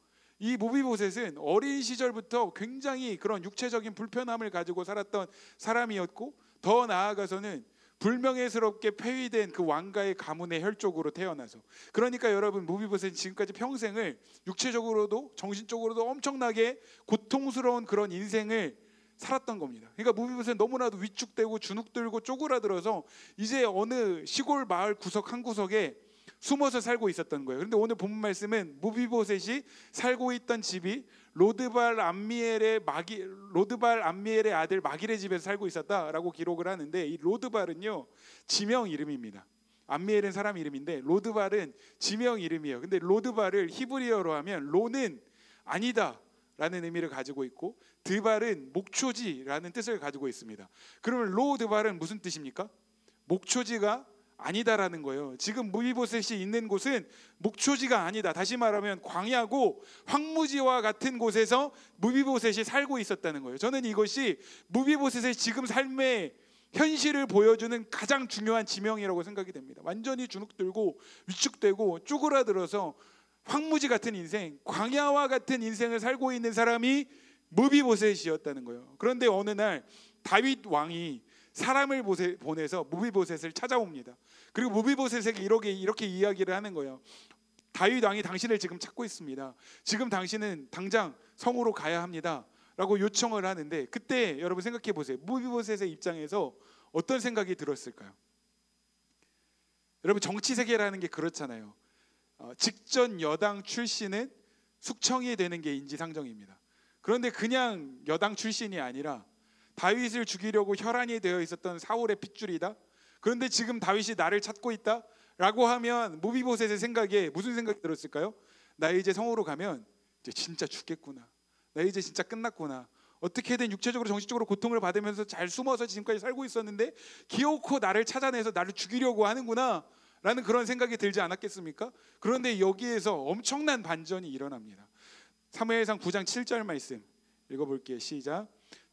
이 무비보셋은 어린 시절부터 굉장히 그런 육체적인 불편함을 가지고 살았던 사람이었고, 더 나아가서는 불명예스럽게 폐위된 그 왕가의 가문의 혈족으로 태어나서, 그러니까 여러분, 무비보셋은 지금까지 평생을 육체적으로도 정신적으로도 엄청나게 고통스러운 그런 인생을 살았던 겁니다. 그러니까 무비보셋은 너무나도 위축되고 주눅들고 쪼그라들어서 이제 어느 시골 마을 구석 한 구석에 숨어서 살고 있었던 거예요. 그런데 오늘 본문 말씀은 무비보셋이 살고 있던 집이 로드발 암미엘의 아들 마길의 집에서 살고 있었다라고 기록을 하는데, 이 로드발은요 지명 이름입니다. 암미엘은 사람 이름인데 로드발은 지명 이름이에요. 근데 로드발을 히브리어로 하면 로는 아니다 라는 의미를 가지고 있고, 드발은 목초지라는 뜻을 가지고 있습니다. 그러면 로드발은 무슨 뜻입니까? 목초지가 아니다라는 거예요. 지금 무비보셋이 있는 곳은 목초지가 아니다. 다시 말하면 광야고 황무지와 같은 곳에서 무비보셋이 살고 있었다는 거예요. 저는 이것이 무비보셋의 지금 삶의 현실을 보여주는 가장 중요한 지명이라고 생각이 됩니다. 완전히 주눅들고 위축되고 쪼그라들어서 황무지 같은 인생, 광야와 같은 인생을 살고 있는 사람이 무비보셋이었다는 거예요. 그런데 어느 날 다윗 왕이 사람을 보내서 무비보셋을 찾아옵니다. 그리고 무비보셋에게 이렇게 이야기를 하는 거예요. 다윗 왕이 당신을 지금 찾고 있습니다. 지금 당신은 당장 성으로 가야 합니다 라고 요청을 하는데, 그때 여러분 생각해 보세요. 무비보셋의 입장에서 어떤 생각이 들었을까요? 여러분, 정치 세계라는 게 그렇잖아요. 직전 여당 출신은 숙청이 되는 게 인지상정입니다. 그런데 그냥 여당 출신이 아니라 다윗을 죽이려고 혈안이 되어 있었던 사울의 핏줄이다. 그런데 지금 다윗이 나를 찾고 있다 라고 하면 무비보셋의 생각에 무슨 생각이 들었을까요? 나 이제 성으로 가면 이제 진짜 죽겠구나. 나 이제 진짜 끝났구나. 어떻게든 육체적으로 정신적으로 고통을 받으면서 잘 숨어서 지금까지 살고 있었는데 기어코 나를 찾아내서 나를 죽이려고 하는구나 라는 그런 생각이 들지 않았겠습니까? 그런데 여기에서 엄청난 반전이 일어납니다. 사무엘상 9장 7절 말씀 읽어볼게요. 시작.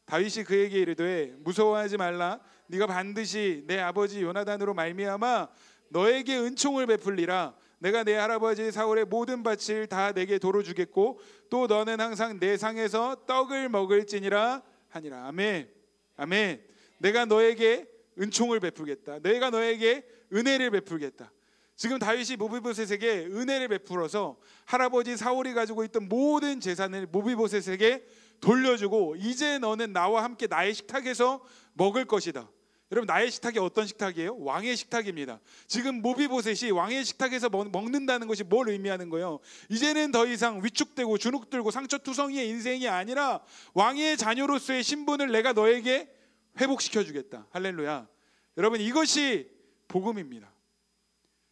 다윗이 그에게 이르되 무서워하지 말라. 네가 반드시 내 아버지 요나단으로 말미암아 너에게 은총을 베풀리라. 내가 내 할아버지 사울의 모든 밭을 다 내게 도로 주겠고 또 너는 항상 내 상에서 떡을 먹을지니라 하니라. 아멘. 아멘. 내가 너에게 은총을 베풀겠다. 내가 너에게 은혜를 베풀겠다. 지금 다윗이 무비보셋에게 은혜를 베풀어서 할아버지 사울이 가지고 있던 모든 재산을 무비보셋에게 돌려주고, 이제 너는 나와 함께 나의 식탁에서 먹을 것이다. 여러분, 나의 식탁이 어떤 식탁이에요? 왕의 식탁입니다. 지금 무비보셋이 왕의 식탁에서 먹는다는 것이 뭘 의미하는 거예요? 이제는 더 이상 위축되고 주눅들고 상처투성이의 인생이 아니라 왕의 자녀로서의 신분을 내가 너에게 회복시켜 주겠다. 할렐루야. 여러분, 이것이 복음입니다.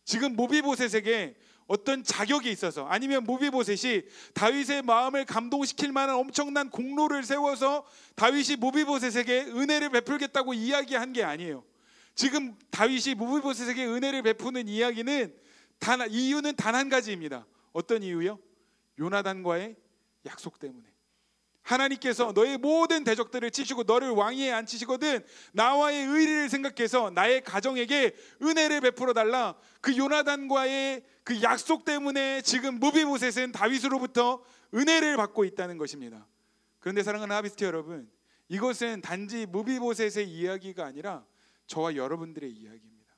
지금 무비보셋에게 어떤 자격이 있어서, 아니면 무비보셋이 다윗의 마음을 감동시킬 만한 엄청난 공로를 세워서 다윗이 무비보셋에게 은혜를 베풀겠다고 이야기한 게 아니에요. 지금 다윗이 무비보셋에게 은혜를 베푸는 이야기는 이유는 단 한 가지입니다. 어떤 이유요? 요나단과의 약속 때문에. 하나님께서 너의 모든 대적들을 치시고 너를 왕위에 앉히시거든 나와의 의리를 생각해서 나의 가정에게 은혜를 베풀어 달라. 그 요나단과의 그 약속 때문에 지금 무비보셋은 다윗으로부터 은혜를 받고 있다는 것입니다. 그런데 사랑하는 하비스트 여러분, 이것은 단지 무비보셋의 이야기가 아니라 저와 여러분들의 이야기입니다.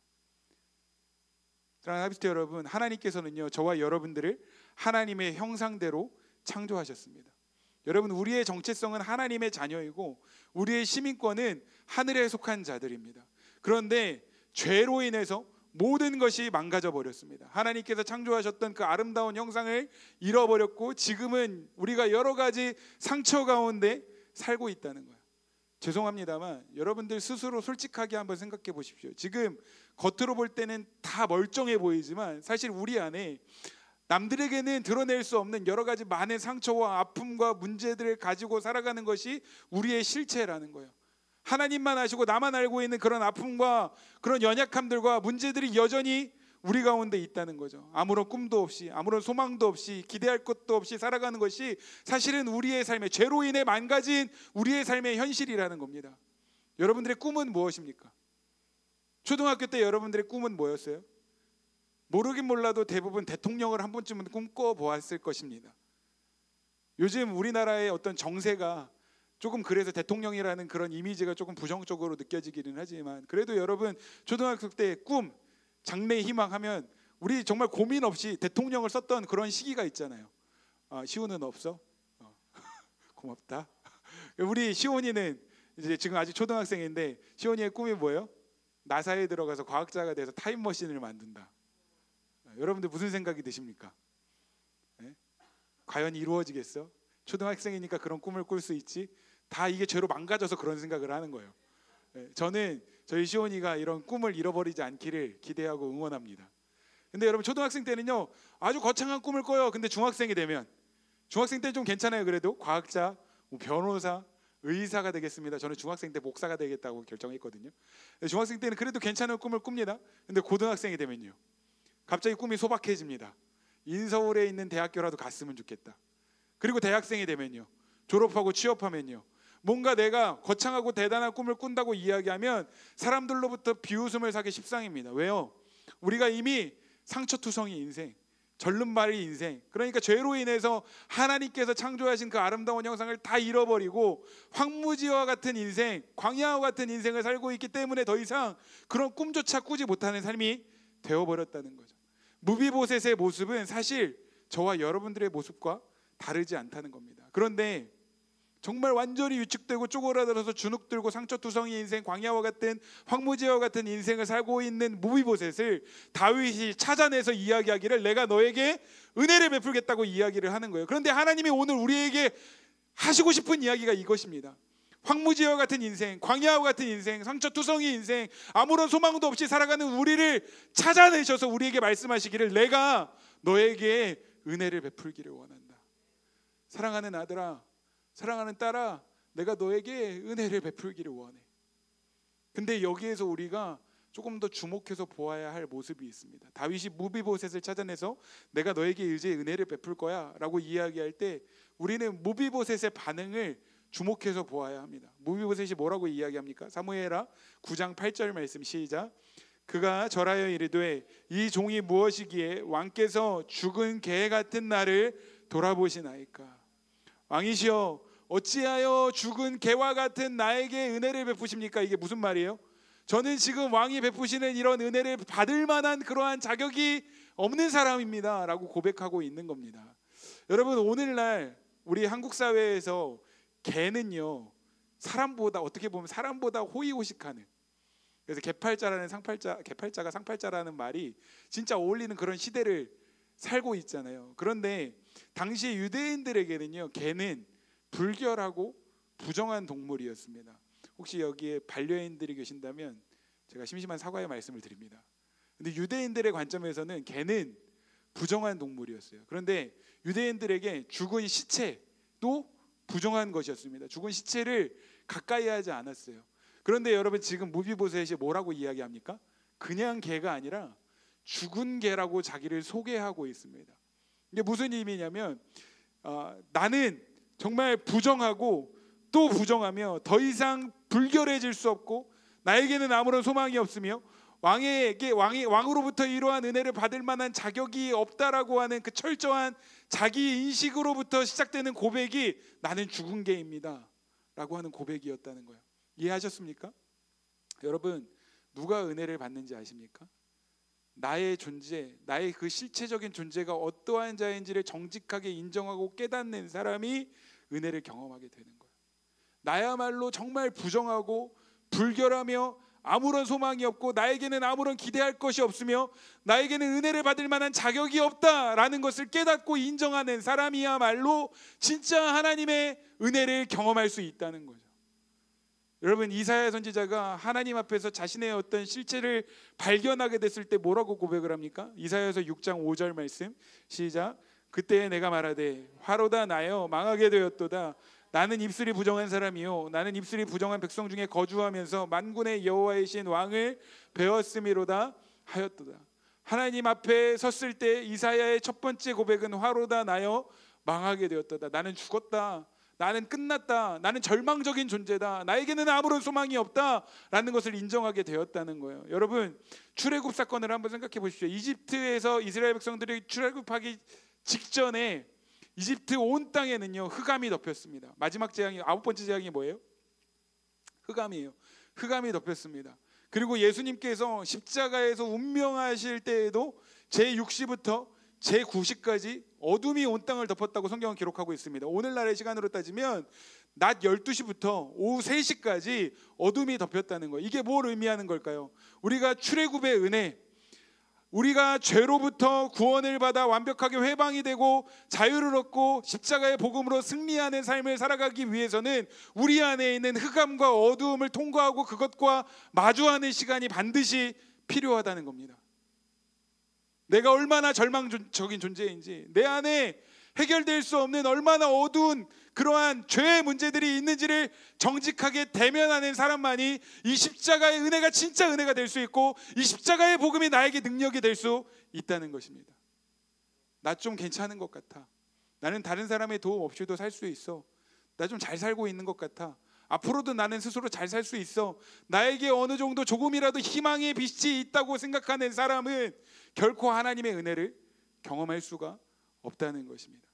사랑하는 하비스트 여러분, 하나님께서는요 저와 여러분들을 하나님의 형상대로 창조하셨습니다. 여러분, 우리의 정체성은 하나님의 자녀이고 우리의 시민권은 하늘에 속한 자들입니다. 그런데 죄로 인해서 모든 것이 망가져 버렸습니다. 하나님께서 창조하셨던 그 아름다운 형상을 잃어버렸고 지금은 우리가 여러 가지 상처 가운데 살고 있다는 거예요. 죄송합니다만 여러분들 스스로 솔직하게 한번 생각해 보십시오. 지금 겉으로 볼 때는 다 멀쩡해 보이지만 사실 우리 안에 남들에게는 드러낼 수 없는 여러 가지 많은 상처와 아픔과 문제들을 가지고 살아가는 것이 우리의 실체라는 거예요. 하나님만 아시고 나만 알고 있는 그런 아픔과 그런 연약함들과 문제들이 여전히 우리 가운데 있다는 거죠. 아무런 꿈도 없이, 아무런 소망도 없이, 기대할 것도 없이 살아가는 것이 사실은 우리의 삶의 죄로 인해 망가진 우리의 삶의 현실이라는 겁니다. 여러분들의 꿈은 무엇입니까? 초등학교 때 여러분들의 꿈은 뭐였어요? 모르긴 몰라도 대부분 대통령을 한 번쯤은 꿈꿔보았을 것입니다. 요즘 우리나라의 어떤 정세가 조금 그래서 대통령이라는 그런 이미지가 조금 부정적으로 느껴지기는 하지만 그래도 여러분 초등학교 때 꿈, 장래 희망하면 우리 정말 고민 없이 대통령을 썼던 그런 시기가 있잖아요. 시온은 없어? 고맙다. 우리 시온이는 이제 지금 아직 초등학생인데 시온이의 꿈이 뭐예요? 나사에 들어가서 과학자가 돼서 타임머신을 만든다. 여러분들 무슨 생각이 드십니까? 네? 과연 이루어지겠어? 초등학생이니까 그런 꿈을 꿀 수 있지? 다 이게 죄로 망가져서 그런 생각을 하는 거예요. 네, 저는 저희 시온이가 이런 꿈을 잃어버리지 않기를 기대하고 응원합니다. 근데 여러분 초등학생 때는요 아주 거창한 꿈을 꿔요. 근데 중학생이 되면 중학생 때는 좀 괜찮아요. 그래도 과학자, 변호사, 의사가 되겠습니다. 저는 중학생 때 목사가 되겠다고 결정했거든요. 중학생 때는 그래도 괜찮은 꿈을 꿉니다. 근데 고등학생이 되면요 갑자기 꿈이 소박해집니다. 인서울에 있는 대학교라도 갔으면 좋겠다. 그리고 대학생이 되면요 졸업하고 취업하면요 뭔가 내가 거창하고 대단한 꿈을 꾼다고 이야기하면 사람들로부터 비웃음을 사기 십상입니다. 왜요? 우리가 이미 상처투성이 인생, 절름발이 인생, 그러니까 죄로 인해서 하나님께서 창조하신 그 아름다운 형상을 다 잃어버리고 황무지와 같은 인생, 광야와 같은 인생을 살고 있기 때문에 더 이상 그런 꿈조차 꾸지 못하는 삶이 되어버렸다는 거죠. 무비보셋의 모습은 사실 저와 여러분들의 모습과 다르지 않다는 겁니다. 그런데 정말 완전히 위축되고 쪼그라들어서 주눅들고 상처투성이 인생, 광야와 같은 황무지와 같은 인생을 살고 있는 무비보셋을 다윗이 찾아내서 이야기하기를 내가 너에게 은혜를 베풀겠다고 이야기를 하는 거예요. 그런데 하나님이 오늘 우리에게 하시고 싶은 이야기가 이것입니다. 황무지와 같은 인생, 광야와 같은 인생, 상처투성이 인생, 아무런 소망도 없이 살아가는 우리를 찾아내셔서 우리에게 말씀하시기를 내가 너에게 은혜를 베풀기를 원한다. 사랑하는 아들아, 사랑하는 딸아, 내가 너에게 은혜를 베풀기를 원해. 근데 여기에서 우리가 조금 더 주목해서 보아야 할 모습이 있습니다. 다윗이 무비보셋을 찾아내서 내가 너에게 이제 은혜를 베풀 거야 라고 이야기할 때 우리는 무비보셋의 반응을 주목해서 보아야 합니다. 무비보셋이 뭐라고 이야기합니까? 사무엘하 9장 8절 말씀 시작. 그가 절하여 이르되 이 종이 무엇이기에 왕께서 죽은 개 같은 나를 돌아보시나이까. 왕이시여 어찌하여 죽은 개와 같은 나에게 은혜를 베푸십니까? 이게 무슨 말이에요? 저는 지금 왕이 베푸시는 이런 은혜를 받을 만한 그러한 자격이 없는 사람입니다 라고 고백하고 있는 겁니다. 여러분 오늘날 우리 한국 사회에서 개는요 사람보다 어떻게 보면 사람보다 호의호식하는, 그래서 개팔자가 상팔자라는 말이 진짜 어울리는 그런 시대를 살고 있잖아요. 그런데 당시 유대인들에게는요 개는 불결하고 부정한 동물이었습니다. 혹시 여기에 반려인들이 계신다면 제가 심심한 사과의 말씀을 드립니다. 근데 유대인들의 관점에서는 개는 부정한 동물이었어요. 그런데 유대인들에게 죽은 시체도 부정한 것이었습니다. 죽은 시체를 가까이 하지 않았어요. 그런데 여러분 지금 무비보셋이 뭐라고 이야기합니까? 그냥 개가 아니라 죽은 개라고 자기를 소개하고 있습니다. 이게 무슨 의미냐면 나는 정말 부정하고 또 부정하며 더 이상 불결해질 수 없고 나에게는 아무런 소망이 없으며 왕으로부터 이러한 은혜를 받을 만한 자격이 없다라고 하는 그 철저한 자기 인식으로부터 시작되는 고백이 나는 죽은 개입니다 라고 하는 고백이었다는 거예요. 이해하셨습니까? 여러분, 누가 은혜를 받는지 아십니까? 나의 존재, 나의 그 실체적인 존재가 어떠한 자인지를 정직하게 인정하고 깨닫는 사람이 은혜를 경험하게 되는 거예요. 나야말로 정말 부정하고 불결하며 아무런 소망이 없고 나에게는 아무런 기대할 것이 없으며 나에게는 은혜를 받을 만한 자격이 없다라는 것을 깨닫고 인정하는 사람이야말로 진짜 하나님의 은혜를 경험할 수 있다는 거죠. 여러분, 이사야 선지자가 하나님 앞에서 자신의 어떤 실체를 발견하게 됐을 때 뭐라고 고백을 합니까? 이사야서 6장 5절 말씀 시작. 그때 내가 말하되 화로다 나여 망하게 되었도다. 나는 입술이 부정한 사람이요 나는 입술이 부정한 백성 중에 거주하면서 만군의 여호와이신 왕을 배웠음이로다 하였도다. 하나님 앞에 섰을 때 이사야의 첫 번째 고백은 화로다 나여 망하게 되었도다. 나는 죽었다. 나는 끝났다. 나는 절망적인 존재다. 나에게는 아무런 소망이 없다라는 것을 인정하게 되었다는 거예요. 여러분, 출애굽 사건을 한번 생각해 보십시오. 이집트에서 이스라엘 백성들이 출애굽하기 직전에 이집트 온 땅에는요 흑암이 덮였습니다. 마지막 재앙이, 9번째 재앙이 뭐예요? 흑암이에요. 흑암이 덮였습니다. 그리고 예수님께서 십자가에서 운명하실 때에도 제6시부터 제9시까지 어둠이 온 땅을 덮었다고 성경은 기록하고 있습니다. 오늘날의 시간으로 따지면 낮 12시부터 오후 3시까지 어둠이 덮였다는 거예요. 이게 뭘 의미하는 걸까요? 우리가 출애굽의 은혜, 우리가 죄로부터 구원을 받아 완벽하게 회방이 되고 자유를 얻고 십자가의 복음으로 승리하는 삶을 살아가기 위해서는 우리 안에 있는 흑암과 어두움을 통과하고 그것과 마주하는 시간이 반드시 필요하다는 겁니다. 내가 얼마나 절망적인 존재인지, 내 안에 해결될 수 없는 얼마나 어두운 그러한 죄의 문제들이 있는지를 정직하게 대면하는 사람만이 이 십자가의 은혜가 진짜 은혜가 될 수 있고 이 십자가의 복음이 나에게 능력이 될 수 있다는 것입니다. 나 좀 괜찮은 것 같아. 나는 다른 사람의 도움 없이도 살 수 있어. 나 좀 잘 살고 있는 것 같아. 앞으로도 나는 스스로 잘 살 수 있어. 나에게 어느 정도 조금이라도 희망의 빛이 있다고 생각하는 사람은 결코 하나님의 은혜를 경험할 수가 없다는 것입니다.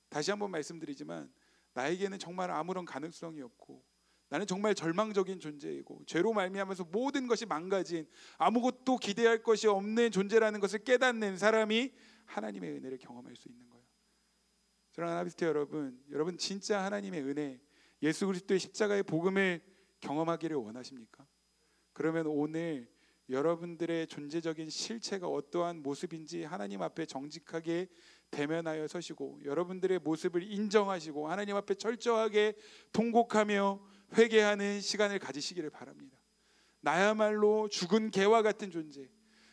다시 한번 말씀드리지만 나에게는 정말 아무런 가능성이 없고 나는 정말 절망적인 존재이고 죄로 말미암아서 모든 것이 망가진 아무것도 기대할 것이 없는 존재라는 것을 깨닫는 사람이 하나님의 은혜를 경험할 수 있는 거예요. 사랑하는 하나비스트 여러분 진짜 하나님의 은혜, 예수 그리스도의 십자가의 복음을 경험하기를 원하십니까? 그러면 오늘 여러분들의 존재적인 실체가 어떠한 모습인지 하나님 앞에 정직하게 대면하여 서시고 여러분들의 모습을 인정하시고 하나님 앞에 철저하게 통곡하며 회개하는 시간을 가지시기를 바랍니다. 나야말로 죽은 개와 같은 존재,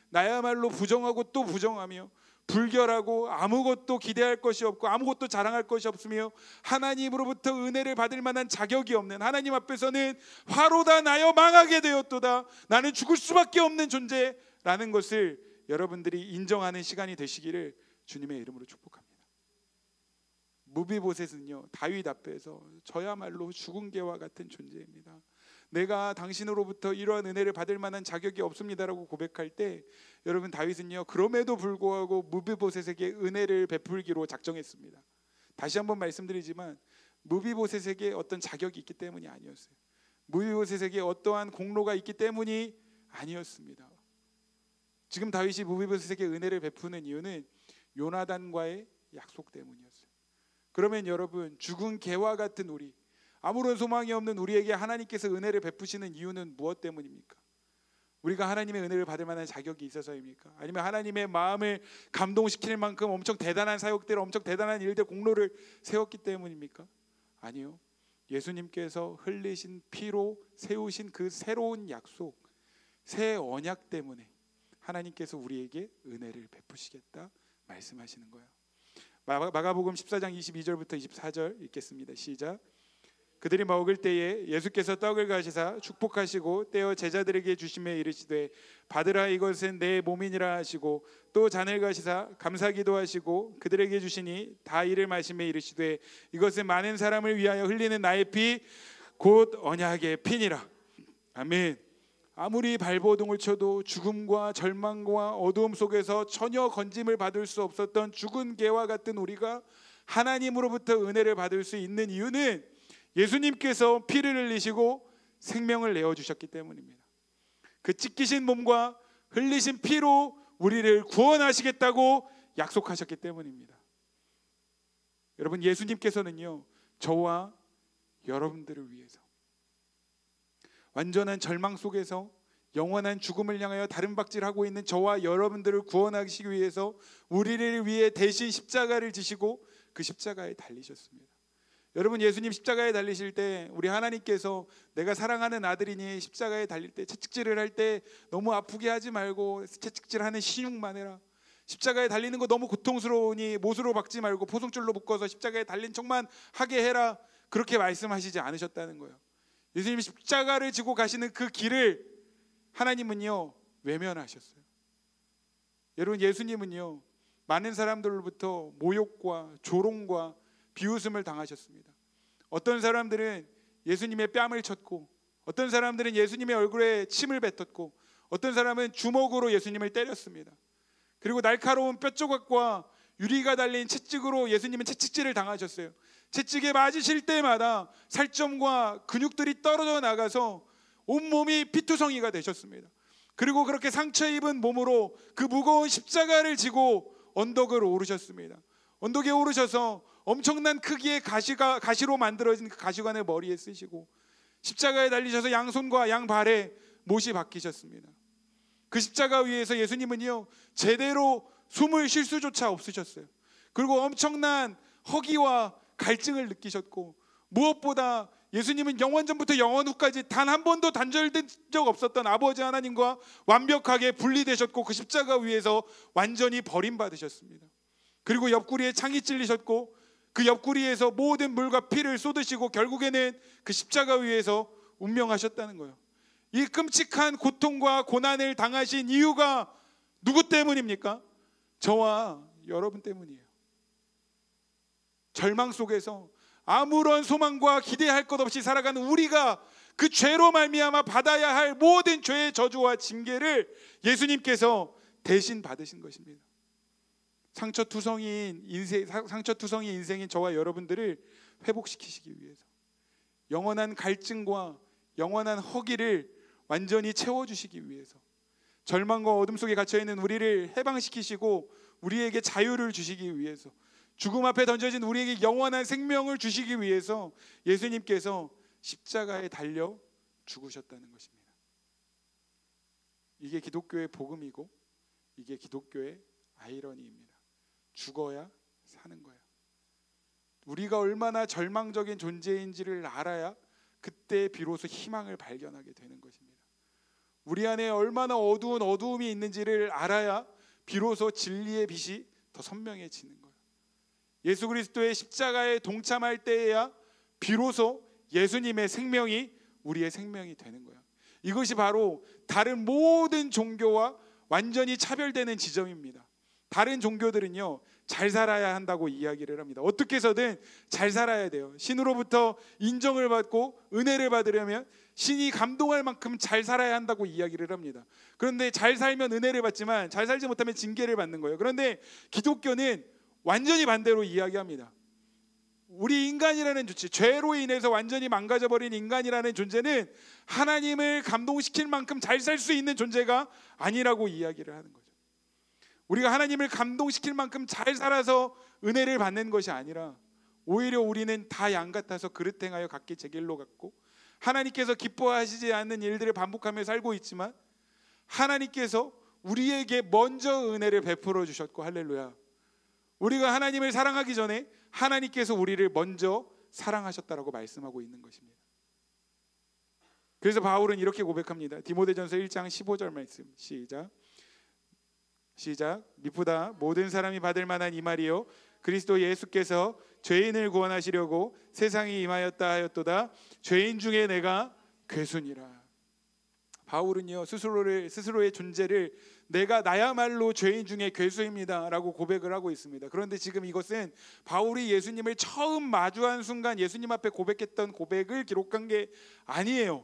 나야말로 부정하고 또 부정하며 불결하고 아무것도 기대할 것이 없고 아무것도 자랑할 것이 없으며 하나님으로부터 은혜를 받을 만한 자격이 없는, 하나님 앞에서는 화로다 나여 망하게 되었도다, 나는 죽을 수밖에 없는 존재라는 것을 여러분들이 인정하는 시간이 되시기를 주님의 이름으로 축복합니다. 무비보셋은요 다윗 앞에서 저야말로 죽은 개와 같은 존재입니다. 내가 당신으로부터 이러한 은혜를 받을 만한 자격이 없습니다라고 고백할 때 여러분 다윗은요 그럼에도 불구하고 무비보셋에게 은혜를 베풀기로 작정했습니다. 다시 한번 말씀드리지만 무비보셋에게 어떤 자격이 있기 때문이 아니었어요. 무비보셋에게 어떠한 공로가 있기 때문이 아니었습니다. 지금 다윗이 무비보셋에게 은혜를 베푸는 이유는 요나단과의 약속 때문이었어요. 그러면 여러분 죽은 개와 같은 우리, 아무런 소망이 없는 우리에게 하나님께서 은혜를 베푸시는 이유는 무엇 때문입니까? 우리가 하나님의 은혜를 받을 만한 자격이 있어서입니까? 아니면 하나님의 마음을 감동시킬 만큼 엄청 대단한 사역들, 엄청 대단한 일들, 공로를 세웠기 때문입니까? 아니요. 예수님께서 흘리신 피로 세우신 그 새로운 약속, 새 언약 때문에 하나님께서 우리에게 은혜를 베푸시겠다 말씀하시는 거예요. 마가복음 14장 22절부터 24절 읽겠습니다. 시작. 그들이 먹을 때에 예수께서 떡을 가시사 축복하시고 떼어 제자들에게 주시며 이르시되 받으라 이것은 내 몸이니라 하시고 또 잔을 가시사 감사기도 하시고 그들에게 주시니 다 이를 마시며 이르시되 이것은 많은 사람을 위하여 흘리는 나의 피 곧 언약의 피니라. 아멘. 아무리 발버둥을 쳐도 죽음과 절망과 어두움 속에서 전혀 건짐을 받을 수 없었던 죽은 개와 같은 우리가 하나님으로부터 은혜를 받을 수 있는 이유는 예수님께서 피를 흘리시고 생명을 내어주셨기 때문입니다. 그 찢기신 몸과 흘리신 피로 우리를 구원하시겠다고 약속하셨기 때문입니다. 여러분, 예수님께서는요, 저와 여러분들을 위해서 완전한 절망 속에서 영원한 죽음을 향하여 다름박질하고 있는 저와 여러분들을 구원하시기 위해서 우리를 위해 대신 십자가를 지시고 그 십자가에 달리셨습니다. 여러분, 예수님 십자가에 달리실 때 우리 하나님께서 내가 사랑하는 아들이니 십자가에 달릴 때 채찍질을 할 때 너무 아프게 하지 말고 채찍질하는 신용만 해라. 십자가에 달리는 거 너무 고통스러우니 못으로 박지 말고 포송줄로 묶어서 십자가에 달린 척만 하게 해라. 그렇게 말씀하시지 않으셨다는 거예요. 예수님이 십자가를 지고 가시는 그 길을 하나님은요 외면하셨어요. 여러분, 예수님은요 많은 사람들로부터 모욕과 조롱과 비웃음을 당하셨습니다. 어떤 사람들은 예수님의 뺨을 쳤고, 어떤 사람들은 예수님의 얼굴에 침을 뱉었고, 어떤 사람은 주먹으로 예수님을 때렸습니다. 그리고 날카로운 뼈조각과 유리가 달린 채찍으로 예수님은 채찍질을 당하셨어요. 채찍에 맞으실 때마다 살점과 근육들이 떨어져 나가서 온몸이 피투성이가 되셨습니다. 그리고 그렇게 상처 입은 몸으로 그 무거운 십자가를 지고 언덕을 오르셨습니다. 언덕에 오르셔서 엄청난 크기의 가시로 만들어진 그 가시관을 머리에 쓰시고 십자가에 달리셔서 양손과 양발에 못이 박히셨습니다. 그 십자가 위에서 예수님은요 제대로 숨을 쉴 수조차 없으셨어요. 그리고 엄청난 허기와 갈증을 느끼셨고, 무엇보다 예수님은 영원전부터 영원후까지 단 한 번도 단절된 적 없었던 아버지 하나님과 완벽하게 분리되셨고 그 십자가 위에서 완전히 버림받으셨습니다. 그리고 옆구리에 창이 찔리셨고 그 옆구리에서 모든 물과 피를 쏟으시고 결국에는 그 십자가 위에서 운명하셨다는 거예요. 이 끔찍한 고통과 고난을 당하신 이유가 누구 때문입니까? 저와 여러분 때문이에요. 절망 속에서 아무런 소망과 기대할 것 없이 살아가는 우리가 그 죄로 말미암아 받아야 할 모든 죄의 저주와 징계를 예수님께서 대신 받으신 것입니다. 상처투성이인 인생인 저와 여러분들을 회복시키시기 위해서, 영원한 갈증과 영원한 허기를 완전히 채워주시기 위해서, 절망과 어둠 속에 갇혀있는 우리를 해방시키시고 우리에게 자유를 주시기 위해서, 죽음 앞에 던져진 우리에게 영원한 생명을 주시기 위해서 예수님께서 십자가에 달려 죽으셨다는 것입니다. 이게 기독교의 복음이고 이게 기독교의 아이러니입니다. 죽어야 사는 거야. 우리가 얼마나 절망적인 존재인지를 알아야 그때 비로소 희망을 발견하게 되는 것입니다. 우리 안에 얼마나 어두운 어두움이 있는지를 알아야 비로소 진리의 빛이 더 선명해지는 거예요. 예수 그리스도의 십자가에 동참할 때에야 비로소 예수님의 생명이 우리의 생명이 되는 거예요. 이것이 바로 다른 모든 종교와 완전히 차별되는 지점입니다. 다른 종교들은요 잘 살아야 한다고 이야기를 합니다. 어떻게 해서든 잘 살아야 돼요. 신으로부터 인정을 받고 은혜를 받으려면 신이 감동할 만큼 잘 살아야 한다고 이야기를 합니다. 그런데 잘 살면 은혜를 받지만 잘 살지 못하면 징계를 받는 거예요. 그런데 기독교는 완전히 반대로 이야기합니다. 우리 인간이라는 존재, 죄로 인해서 완전히 망가져버린 인간이라는 존재는 하나님을 감동시킬 만큼 잘 살 수 있는 존재가 아니라고 이야기를 하는 거죠. 우리가 하나님을 감동시킬 만큼 잘 살아서 은혜를 받는 것이 아니라 오히려 우리는 다 양 같아서 그릇 행하여 각기 제 길로 갔고 하나님께서 기뻐하시지 않는 일들을 반복하며 살고 있지만 하나님께서 우리에게 먼저 은혜를 베풀어 주셨고, 할렐루야. 우리가 하나님을 사랑하기 전에 하나님께서 우리를 먼저 사랑하셨다라고 말씀하고 있는 것입니다. 그래서 바울은 이렇게 고백합니다. 디모데전서 1장 15절 말씀 시작. 미쁘다 모든 사람이 받을 만한 이 말이요 그리스도 예수께서 죄인을 구원하시려고 세상에 임하였다 하였도다. 죄인 중에 내가 괴순이라. 바울은요, 스스로의 존재를 내가 나야말로 죄인 중에 괴수입니다 라고 고백을 하고 있습니다. 그런데 지금 이것은 바울이 예수님을 처음 마주한 순간 예수님 앞에 고백했던 고백을 기록한 게 아니에요.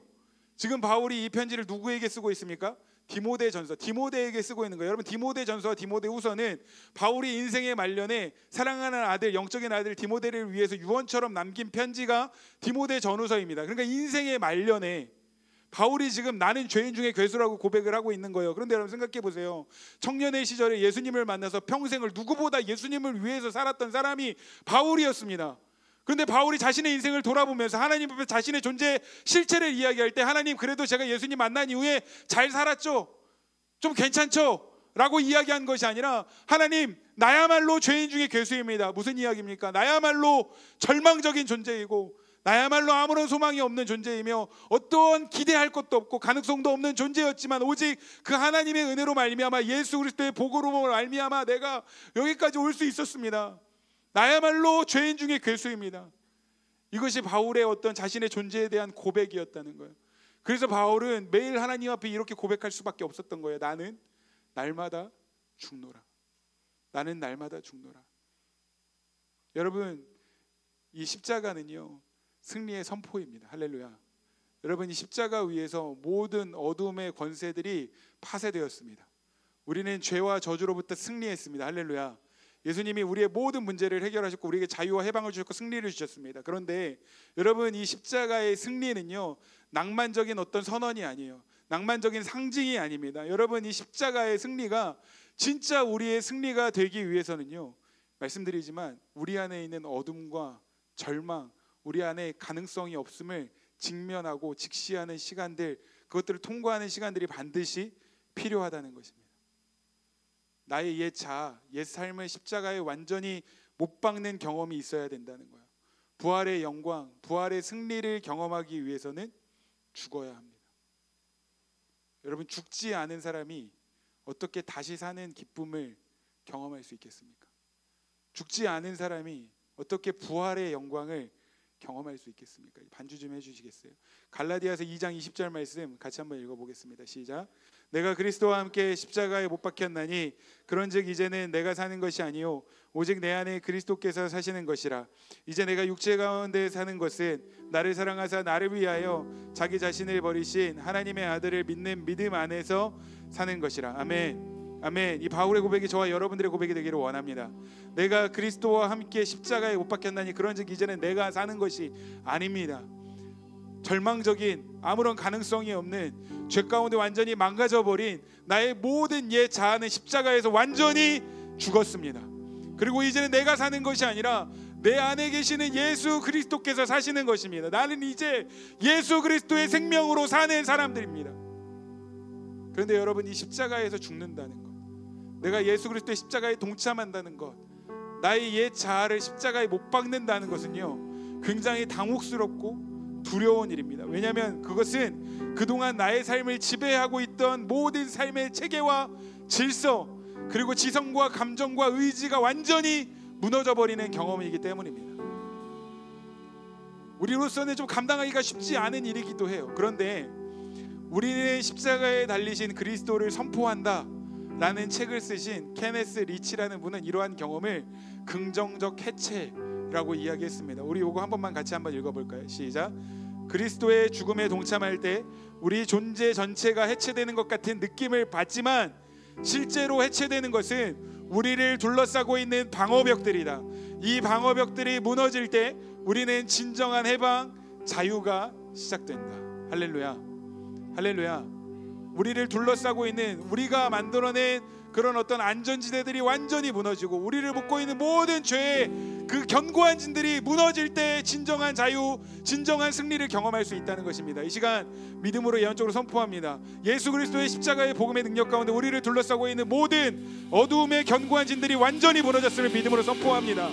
지금 바울이 이 편지를 누구에게 쓰고 있습니까? 디모데전서, 디모데에게 쓰고 있는 거예요. 여러분, 디모데전서와 디모데후서는 바울이 인생의 말년에 사랑하는 아들, 영적인 아들 디모데를 위해서 유언처럼 남긴 편지가 디모데전후서입니다. 그러니까 인생의 말년에 바울이 지금 나는 죄인 중에 괴수라고 고백을 하고 있는 거예요. 그런데 여러분 생각해 보세요. 청년의 시절에 예수님을 만나서 평생을 누구보다 예수님을 위해서 살았던 사람이 바울이었습니다. 그런데 바울이 자신의 인생을 돌아보면서 하나님 앞에 자신의 존재 실체를 이야기할 때, 하나님 그래도 제가 예수님 만난 이후에 잘 살았죠, 좀 괜찮죠 라고 이야기한 것이 아니라, 하나님 나야말로 죄인 중에 괴수입니다. 무슨 이야기입니까? 나야말로 절망적인 존재이고 나야말로 아무런 소망이 없는 존재이며 어떠한 기대할 것도 없고 가능성도 없는 존재였지만 오직 그 하나님의 은혜로 말미암아 예수 그리스도의 복으로 말미암아 내가 여기까지 올 수 있었습니다. 나야말로 죄인 중에 괴수입니다. 이것이 바울의 어떤 자신의 존재에 대한 고백이었다는 거예요. 그래서 바울은 매일 하나님 앞에 이렇게 고백할 수밖에 없었던 거예요. 나는 날마다 죽노라. 나는 날마다 죽노라. 여러분, 이 십자가는요 승리의 선포입니다. 할렐루야. 여러분, 이 십자가 위에서 모든 어둠의 권세들이 파쇄되었습니다. 우리는 죄와 저주로부터 승리했습니다. 할렐루야. 예수님이 우리의 모든 문제를 해결하셨고 우리에게 자유와 해방을 주셨고 승리를 주셨습니다. 그런데 여러분, 이 십자가의 승리는요 낭만적인 어떤 선언이 아니에요. 낭만적인 상징이 아닙니다. 여러분, 이 십자가의 승리가 진짜 우리의 승리가 되기 위해서는요, 말씀드리지만 우리 안에 있는 어둠과 절망, 우리 안에 가능성이 없음을 직면하고 직시하는 시간들, 그것들을 통과하는 시간들이 반드시 필요하다는 것입니다. 나의 옛 자아, 옛 삶을 십자가에 완전히 못 박는 경험이 있어야 된다는 거예요. 부활의 영광, 부활의 승리를 경험하기 위해서는 죽어야 합니다. 여러분, 죽지 않은 사람이 어떻게 다시 사는 기쁨을 경험할 수 있겠습니까? 죽지 않은 사람이 어떻게 부활의 영광을 경험할 수 있겠습니까? 반주 좀 해주시겠어요? 갈라디아서 2장 20절 말씀 같이 한번 읽어보겠습니다. 시작. 내가 그리스도와 함께 십자가에 못 박혔나니 그런즉 이제는 내가 사는 것이 아니요 오직 내 안에 그리스도께서 사시는 것이라. 이제 내가 육체 가운데 사는 것은 나를 사랑하사 나를 위하여 자기 자신을 버리신 하나님의 아들을 믿는 믿음 안에서 사는 것이라. 아멘. 아멘. 이 바울의 고백이 저와 여러분들의 고백이 되기를 원합니다. 내가 그리스도와 함께 십자가에 못 박혔나니 그런즉 이제는 내가 사는 것이 아닙니다. 절망적인 아무런 가능성이 없는 죄 가운데 완전히 망가져버린 나의 모든 옛 자아는 십자가에서 완전히 죽었습니다. 그리고 이제는 내가 사는 것이 아니라 내 안에 계시는 예수 그리스도께서 사시는 것입니다. 나는 이제 예수 그리스도의 생명으로 사는 사람들입니다. 그런데 여러분, 이 십자가에서 죽는다는 것, 내가 예수 그리스도의 십자가에 동참한다는 것, 나의 옛 자아를 십자가에 못 박는다는 것은요 굉장히 당혹스럽고 두려운 일입니다. 왜냐하면 그것은 그동안 나의 삶을 지배하고 있던 모든 삶의 체계와 질서, 그리고 지성과 감정과 의지가 완전히 무너져버리는 경험이기 때문입니다. 우리로서는 좀 감당하기가 쉽지 않은 일이기도 해요. 그런데 우리는 십자가에 달리신 그리스도를 선포한다 라는 책을 쓰신 케네스 리치라는 분은 이러한 경험을 긍정적 해체라고 이야기했습니다. 우리 이거 한 번만 같이 한번 읽어볼까요? 시작. 그리스도의 죽음에 동참할 때 우리 존재 전체가 해체되는 것 같은 느낌을 받지만 실제로 해체되는 것은 우리를 둘러싸고 있는 방어벽들이다. 이 방어벽들이 무너질 때 우리는 진정한 해방, 자유가 시작된다. 할렐루야. 할렐루야. 우리를 둘러싸고 있는 우리가 만들어낸 그런 어떤 안전지대들이 완전히 무너지고 우리를 묶고 있는 모든 죄의 그 견고한 진들이 무너질 때 진정한 자유, 진정한 승리를 경험할 수 있다는 것입니다. 이 시간 믿음으로 예언적으로 선포합니다. 예수 그리스도의 십자가의 복음의 능력 가운데 우리를 둘러싸고 있는 모든 어두움의 견고한 진들이 완전히 무너졌음을 믿음으로 선포합니다.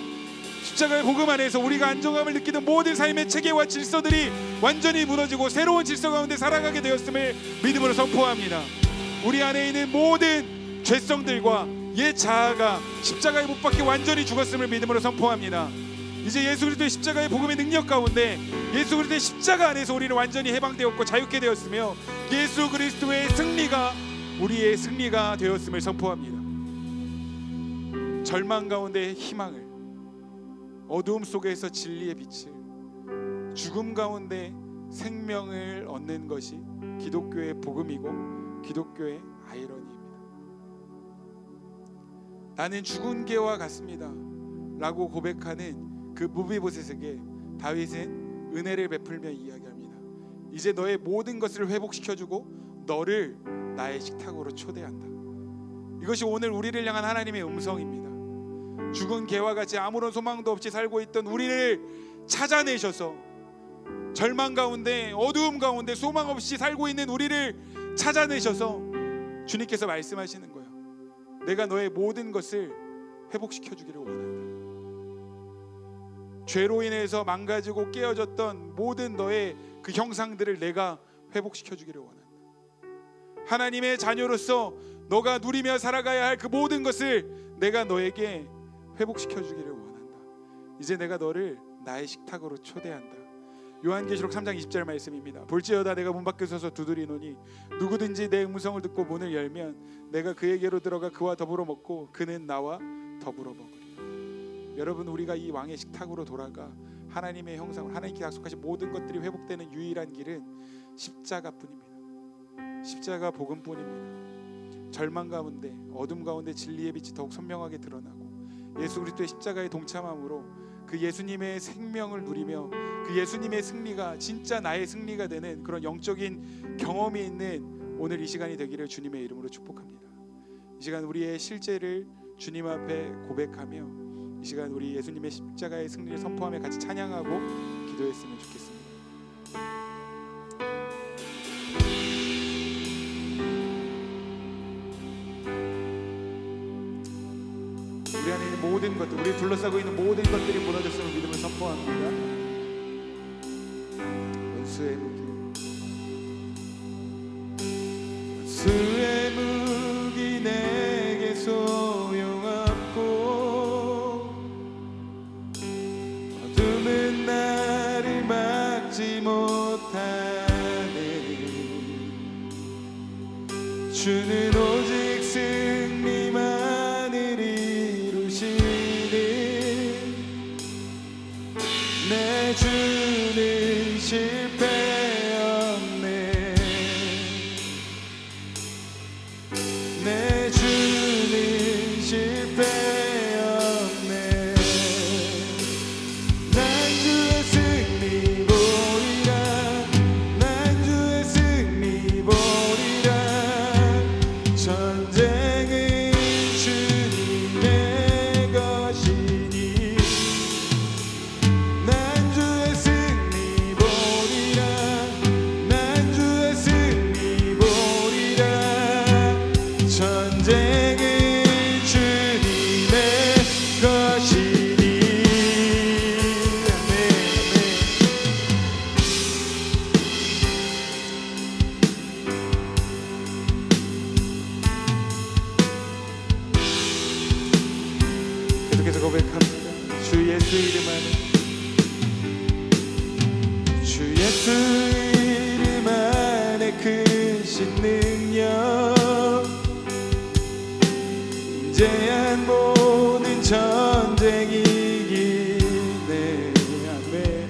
십자가의 복음 안에서 우리가 안정감을 느끼는 모든 삶의 체계와 질서들이 완전히 무너지고 새로운 질서 가운데 살아가게 되었음을 믿음으로 선포합니다. 우리 안에 있는 모든 죄성들과 옛 자아가 십자가에 못 박혀 완전히 죽었음을 믿음으로 선포합니다. 이제 예수 그리스도의 십자가의 복음의 능력 가운데 예수 그리스도의 십자가 안에서 우리는 완전히 해방되었고 자유케 되었으며 예수 그리스도의 승리가 우리의 승리가 되었음을 선포합니다. 절망 가운데 희망을, 어두움 속에서 진리의 빛을, 죽음 가운데 생명을 얻는 것이 기독교의 복음이고 기독교의 아이러니입니다. 나는 죽은 개와 같습니다 라고 고백하는 그 무비보셋에게 다윗은 은혜를 베풀며 이야기합니다. 이제 너의 모든 것을 회복시켜주고 너를 나의 식탁으로 초대한다. 이것이 오늘 우리를 향한 하나님의 음성입니다. 죽은 개와 같이 아무런 소망도 없이 살고 있던 우리를 찾아내셔서 절망 가운데 어두움 가운데 소망 없이 살고 있는 우리를 찾아내셔서 주님께서 말씀하시는 거예요. 내가 너의 모든 것을 회복시켜 주기를 원한다. 죄로 인해서 망가지고 깨어졌던 모든 너의 그 형상들을 내가 회복시켜 주기를 원한다. 하나님의 자녀로서 너가 누리며 살아가야 할 그 모든 것을 내가 너에게 회복시켜 주기를 원한다. 이제 내가 너를 나의 식탁으로 초대한다. 요한계시록 3장 20절 말씀입니다. 볼지어다 내가 문 밖에 서서 두드리노니 누구든지 내 음성을 듣고 문을 열면 내가 그에게로 들어가 그와 더불어 먹고 그는 나와 더불어 먹으리라. 여러분, 우리가 이 왕의 식탁으로 돌아가 하나님의 형상을, 하나님께 약속하신 모든 것들이 회복되는 유일한 길은 십자가뿐입니다. 십자가 복음뿐입니다. 절망 가운데 어둠 가운데 진리의 빛이 더욱 선명하게 드러나고 예수 그리스도의 십자가에 동참함으로 그 예수님의 생명을 누리며 그 예수님의 승리가 진짜 나의 승리가 되는 그런 영적인 경험이 있는 오늘 이 시간이 되기를 주님의 이름으로 축복합니다. 이 시간 우리의 실제를 주님 앞에 고백하며 이 시간 우리 예수님의 십자가의 승리를 선포하며 같이 찬양하고 기도했으면 좋겠습니다. 우리 안에 있는 모든 것들, 우리 둘러싸고 있는 모든 것들이 무너졌음을 믿음을 선포합니다. 원수의 무기, 원수의 무기 내게 소용없고 어둠은 나를 막지 못하네. 주는 오직 승리만을 내 주는 실패 없네. 내 주는 실패 없네. 난 주의 승리 보리라. 난 주의 승리 보리라. 전쟁은 주님의 것이니 난 주의 승리 보리라. 난 주의 승리 보리라. 전쟁은 주님의 것이니. 아멘. 계속해서 고백합니다. 주 예수 이름 안에, 주 예수 이름 안에 크신 능력, 인제한 모든 전쟁이 이기네. 아멘.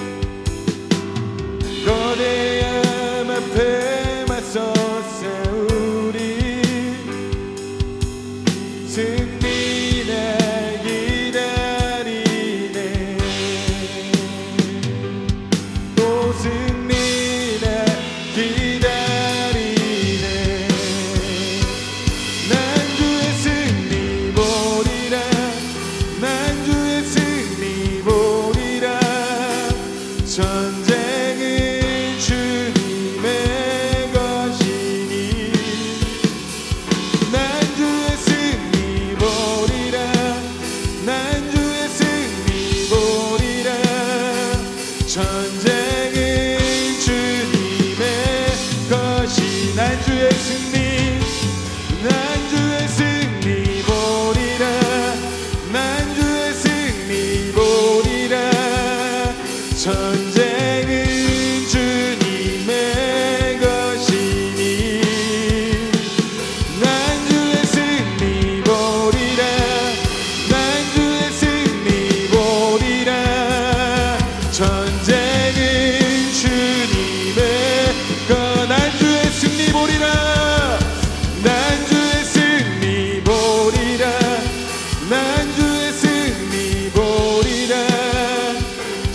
거대함 앞에 맞서 싸우리. 승리날 기다리네. 또 승리날 기다리네. 난 주의 승리 보리라. 난 주의 승리 보리라. 전쟁은 주님의 것이니 난 주의 승리 보리라. 난 주의 승리 보리라. 전쟁은 주님의 것이. 난 주의 승리, 난 주의 승리 보리라. 난 주의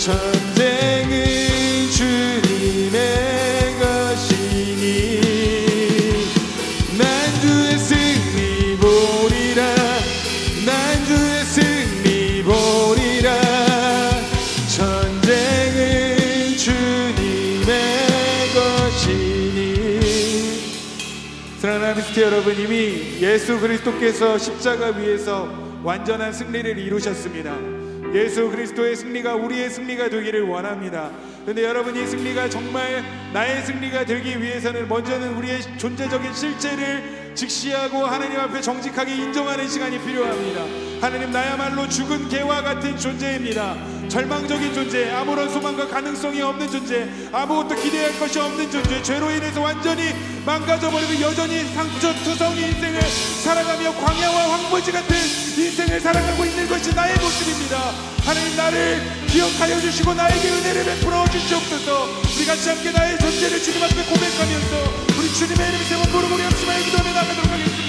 전쟁은 주님의 것이니 난 주의 승리 보리라 난 주의 승리 보리라 전쟁은 주님의 것이니. 사랑하는 미스터 여러분, 이미 예수 그리스도께서 십자가 위에서 완전한 승리를 이루셨습니다. 예수 그리스도의 승리가 우리의 승리가 되기를 원합니다. 그런데 여러분, 이 승리가 정말 나의 승리가 되기 위해서는 먼저는 우리의 존재적인 실체를 직시하고 하나님 앞에 정직하게 인정하는 시간이 필요합니다. 하나님, 나야말로 죽은 개와 같은 존재입니다. 절망적인 존재, 아무런 소망과 가능성이 없는 존재, 아무것도 기대할 것이 없는 존재, 죄로 인해서 완전히 망가져버리고 여전히 상처투성이 인생을 살아가며 광야와 황무지 같은 인생을 살아가고 있는 것이 나의 모습입니다. 하나님, 나를 기억하여 주시고 나에게 은혜를 베풀어 주시옵소서. 우리 같이 함께 나의 존재를 주님 앞에 고백하면서 우리 주님의 이름 세번 부르고 우리 합심하여 기도하며 나가도록 하겠습니다.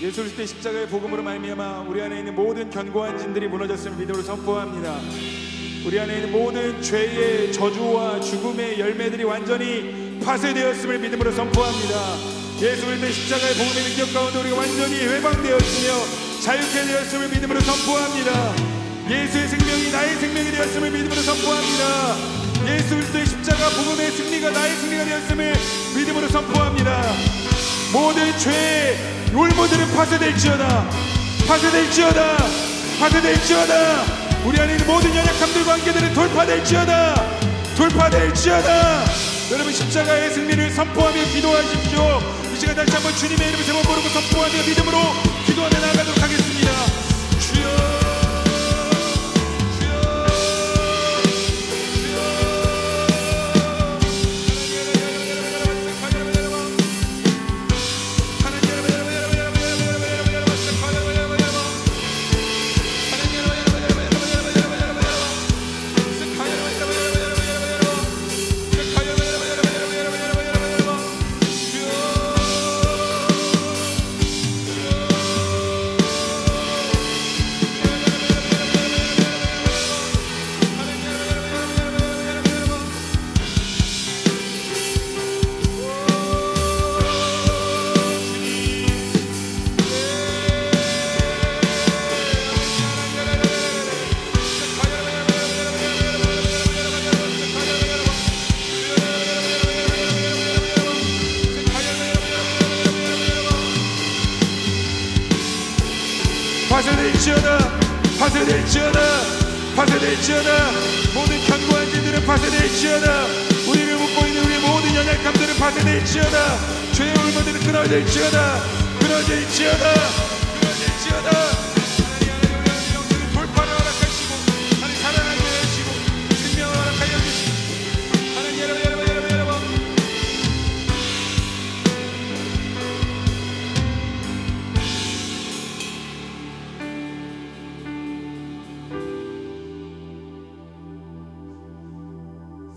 예수 그리스도의 십자가의 복음으로 말미암아 우리 안에 있는 모든 견고한 진들이 무너졌음을 믿음으로 선포합니다. 우리 안에 있는 모든 죄의 저주와 죽음의 열매들이 완전히 파쇄되었음을 믿음으로 선포합니다. 예수 그리스도의 십자가의 복음의 능력 가운데 우리가 완전히 회방되었으며 자유케 되었음을 믿음으로 선포합니다. 예수의 생명이 나의 생명이 되었음을 믿음으로 선포합니다. 예수 그리스도의 십자가 복음의 승리가 나의 승리가 되었음을 믿음으로 선포합니다. 모든 죄의 율무들은 파쇄될지어다, 파쇄될지어다, 파쇄될지어다. 우리 안에 있는 모든 연약함들과 관계들은 돌파될지어다, 돌파될지어다. 여러분, 십자가의 승리를 선포하며 기도하십시오. 이 시간 다시 한번 주님의 이름을 세 번 부르고 선포하며 믿음으로 기도하며 나아가도록 하겠습니다. 주여, 파쇄될지어다, 파쇄될지어다, 파쇄될지어다. 모든 견고한 진들은 파쇄될지어다. 우리를 묶고 있는 우리의 모든 연약함들은 파쇄될지어다. 죄의 울무들은 끊어질지어다, 끊어질지어다, 끊어질지어다. 하나님, 우리 영들을 돌파를 허락하시고 하나님 살아나게 하시고 생명을 허락하여 주시고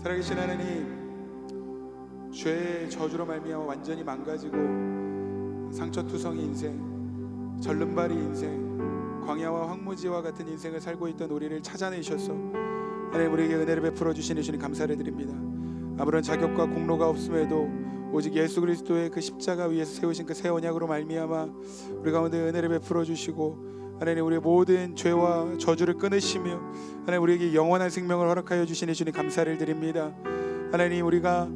살아계신 하나님, 죄의 저주로 말미암아 완전히 망가지고 상처투성이 인생, 절름발이 인생, 광야와 황무지와 같은 인생을 살고 있던 우리를 찾아내셔서 하나님 우리에게 은혜를 베풀어 주시니 주님 감사를 드립니다. 아무런 자격과 공로가 없음에도 오직 예수 그리스도의 그 십자가 위에서 세우신 그 새 언약으로 말미암아 우리 가운데 은혜를 베풀어 주시고 하나님 우리의 모든 죄와 저주를 끊으시며 하나님 우리에게 영원한 생명을 허락하여 주시니 주님 감사를 드립니다. 하나님 우리가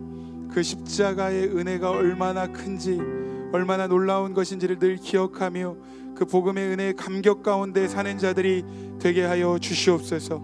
그 십자가의 은혜가 얼마나 큰지 얼마나 놀라운 것인지를 늘 기억하며 그 복음의 은혜의 감격 가운데 사는 자들이 되게 하여 주시옵소서.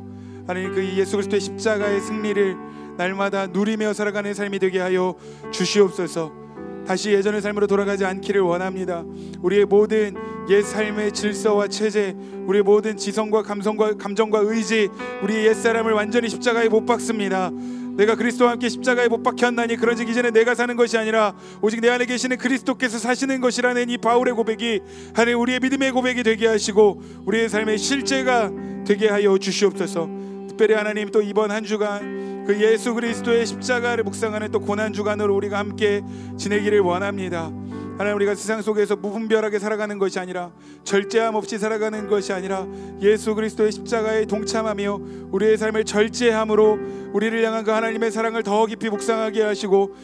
하나님 그 예수 그리스도의 십자가의 승리를 날마다 누리며 살아가는 삶이 되게 하여 주시옵소서. 다시 예전의 삶으로 돌아가지 않기를 원합니다. 우리의 모든 옛 삶의 질서와 체제, 우리의 모든 지성과 감정과 의지, 우리의 옛사람을 완전히 십자가에 못 박습니다. 내가 그리스도와 함께 십자가에 못 박혔나니 그런즉 이제는 내가 사는 것이 아니라 오직 내 안에 계시는 그리스도께서 사시는 것이라는 이 바울의 고백이 하나님 우리의 믿음의 고백이 되게 하시고 우리의 삶의 실제가 되게 하여 주시옵소서. 특별히 하나님 또 이번 한 주간 그 예수 그리스도의 십자가를 묵상하는 또 고난 주간으로 우리가 함께 지내기를 원합니다. 하나님 우리가 세상 속에서 무분별하게 살아가는 것이 아니라 절제함 없이 살아가는 것이 아니라 예수 그리스도의 십자가에 동참하며 우리의 삶을 절제함으로 우리를 향한 그 하나님의 사랑을 더 깊이 묵상하게 하시고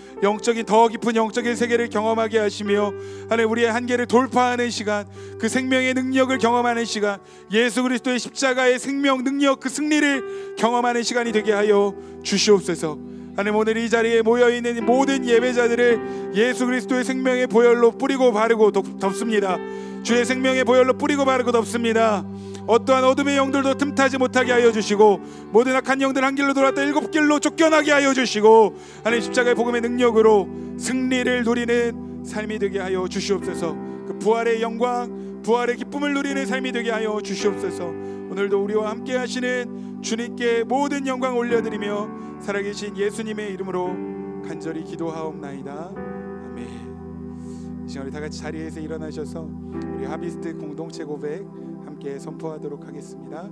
더 깊은 영적인 세계를 경험하게 하시며 하나님 우리의 한계를 돌파하는 시간, 그 생명의 능력을 경험하는 시간, 예수 그리스도의 십자가의 생명 능력 그 승리를 경험하는 시간이 되게 하여 주시옵소서. 하나님 오늘 이 자리에 모여있는 모든 예배자들을 예수 그리스도의 생명의 보혈로 뿌리고 바르고 덮습니다. 주의 생명의 보혈로 뿌리고 바르고 덮습니다. 어떠한 어둠의 영들도 틈타지 못하게 하여 주시고 모든 악한 영들 한 길로 돌았다 일곱 길로 쫓겨나게 하여 주시고 하나님 십자가의 복음의 능력으로 승리를 누리는 삶이 되게 하여 주시옵소서. 그 부활의 영광, 부활의 기쁨을 누리는 삶이 되게 하여 주시옵소서. 오늘도 우리와 함께 하시는 주님께 모든 영광 올려드리며 살아계신 예수님의 이름으로 간절히 기도하옵나이다. 아멘. 이 시간 우리 다 같이 자리에서 일어나셔서 우리 하비스트 공동체 고백 함께 선포하도록 하겠습니다.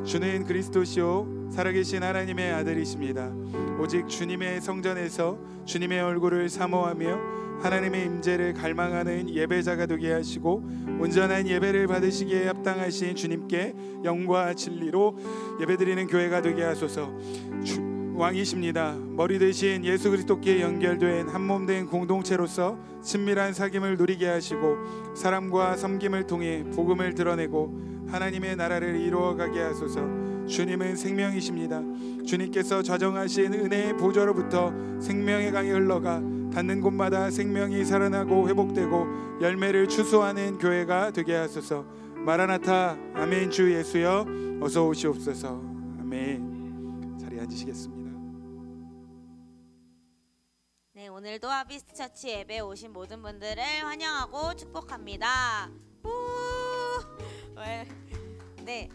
주는 그리스도시요 살아계신 하나님의 아들이십니다. 오직 주님의 성전에서 주님의 얼굴을 사모하며 하나님의 임재를 갈망하는 예배자가 되게 하시고 온전한 예배를 받으시기에 합당하신 주님께 영과 진리로 예배드리는 교회가 되게 하소서. 왕이십니다. 머리 대신 예수 그리스도께 연결된 한몸된 공동체로서 친밀한 사귐을 누리게 하시고 사람과 섬김을 통해 복음을 드러내고 하나님의 나라를 이루어가게 하소서. 주님은 생명이십니다. 주님께서 좌정하신 은혜의 보좌로부터 생명의 강이 흘러가 닿는 곳마다 생명이 살아나고 회복되고 열매를 추수하는 교회가 되게 하소서. 마라나타. 아멘. 주 예수여 어서 오시옵소서. 아멘. 자리에 앉으시겠습니다. 네, 오늘도 하비스트 처치 예배에 오신 모든 분들을 환영하고 축복합니다. 네,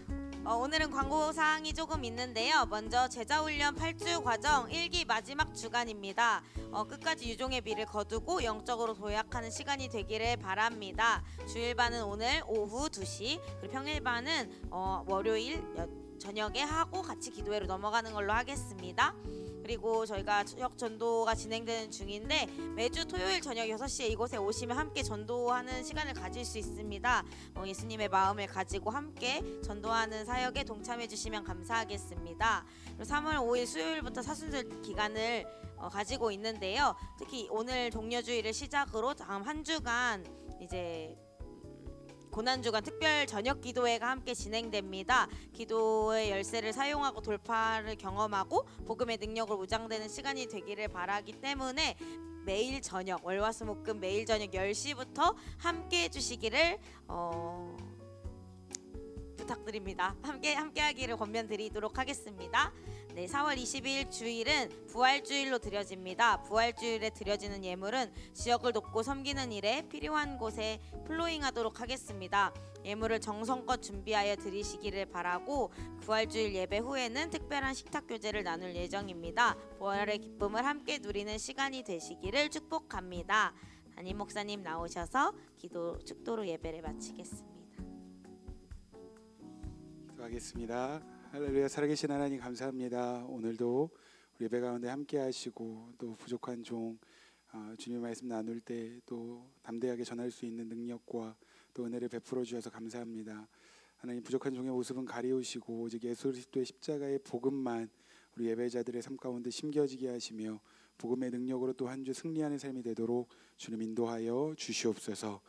오늘은 광고사항이 조금 있는데요. 먼저 제자훈련 8주 과정 1기 마지막 주간입니다. 끝까지 유종의 미를 거두고 영적으로 도약하는 시간이 되기를 바랍니다. 주일반은 오늘 오후 2시, 그리고 평일반은 월요일 저녁에 하고 같이 기도회로 넘어가는 걸로 하겠습니다. 그리고 저희가 저녁 전도가 진행되는 중인데 매주 토요일 저녁 6시에 이곳에 오시면 함께 전도하는 시간을 가질 수 있습니다. 예수님의 마음을 가지고 함께 전도하는 사역에 동참해 주시면 감사하겠습니다. 3월 5일 수요일부터 사순절 기간을 가지고 있는데요. 특히 오늘 동료주일을 시작으로 다음 한 주간 이제 고난주간 특별 저녁 기도회가 함께 진행됩니다. 기도의 열쇠를 사용하고 돌파를 경험하고 복음의 능력으로 무장되는 시간이 되기를 바라기 때문에 매일 저녁 월화수목금 매일 저녁 10시부터 함께 해주시기를 부탁드립니다. 함께 하기를 권면드리도록 하겠습니다. 네, 4월 22일 주일은 부활주일로 드려집니다. 부활주일에 드려지는 예물은 지역을 돕고 섬기는 일에 필요한 곳에 플로잉하도록 하겠습니다. 예물을 정성껏 준비하여 드리시기를 바라고 부활주일 예배 후에는 특별한 식탁 교제를 나눌 예정입니다. 부활의 기쁨을 함께 누리는 시간이 되시기를 축복합니다. 담임 목사님 나오셔서 축도로 예배를 마치겠습니다. 기도하겠습니다. 할렐루야. 살아계신 하나님 감사합니다. 오늘도 우리 예배 가운데 함께 하시고 또 부족한 종 주님의 말씀 나눌 때 또 담대하게 전할 수 있는 능력과 또 은혜를 베풀어 주셔서 감사합니다. 하나님, 부족한 종의 모습은 가리우시고 오직 예수 그리스도의 십자가의 복음만 우리 예배자들의 삶 가운데 심겨지게 하시며 복음의 능력으로 또 한 주 승리하는 삶이 되도록 주님 인도하여 주시옵소서.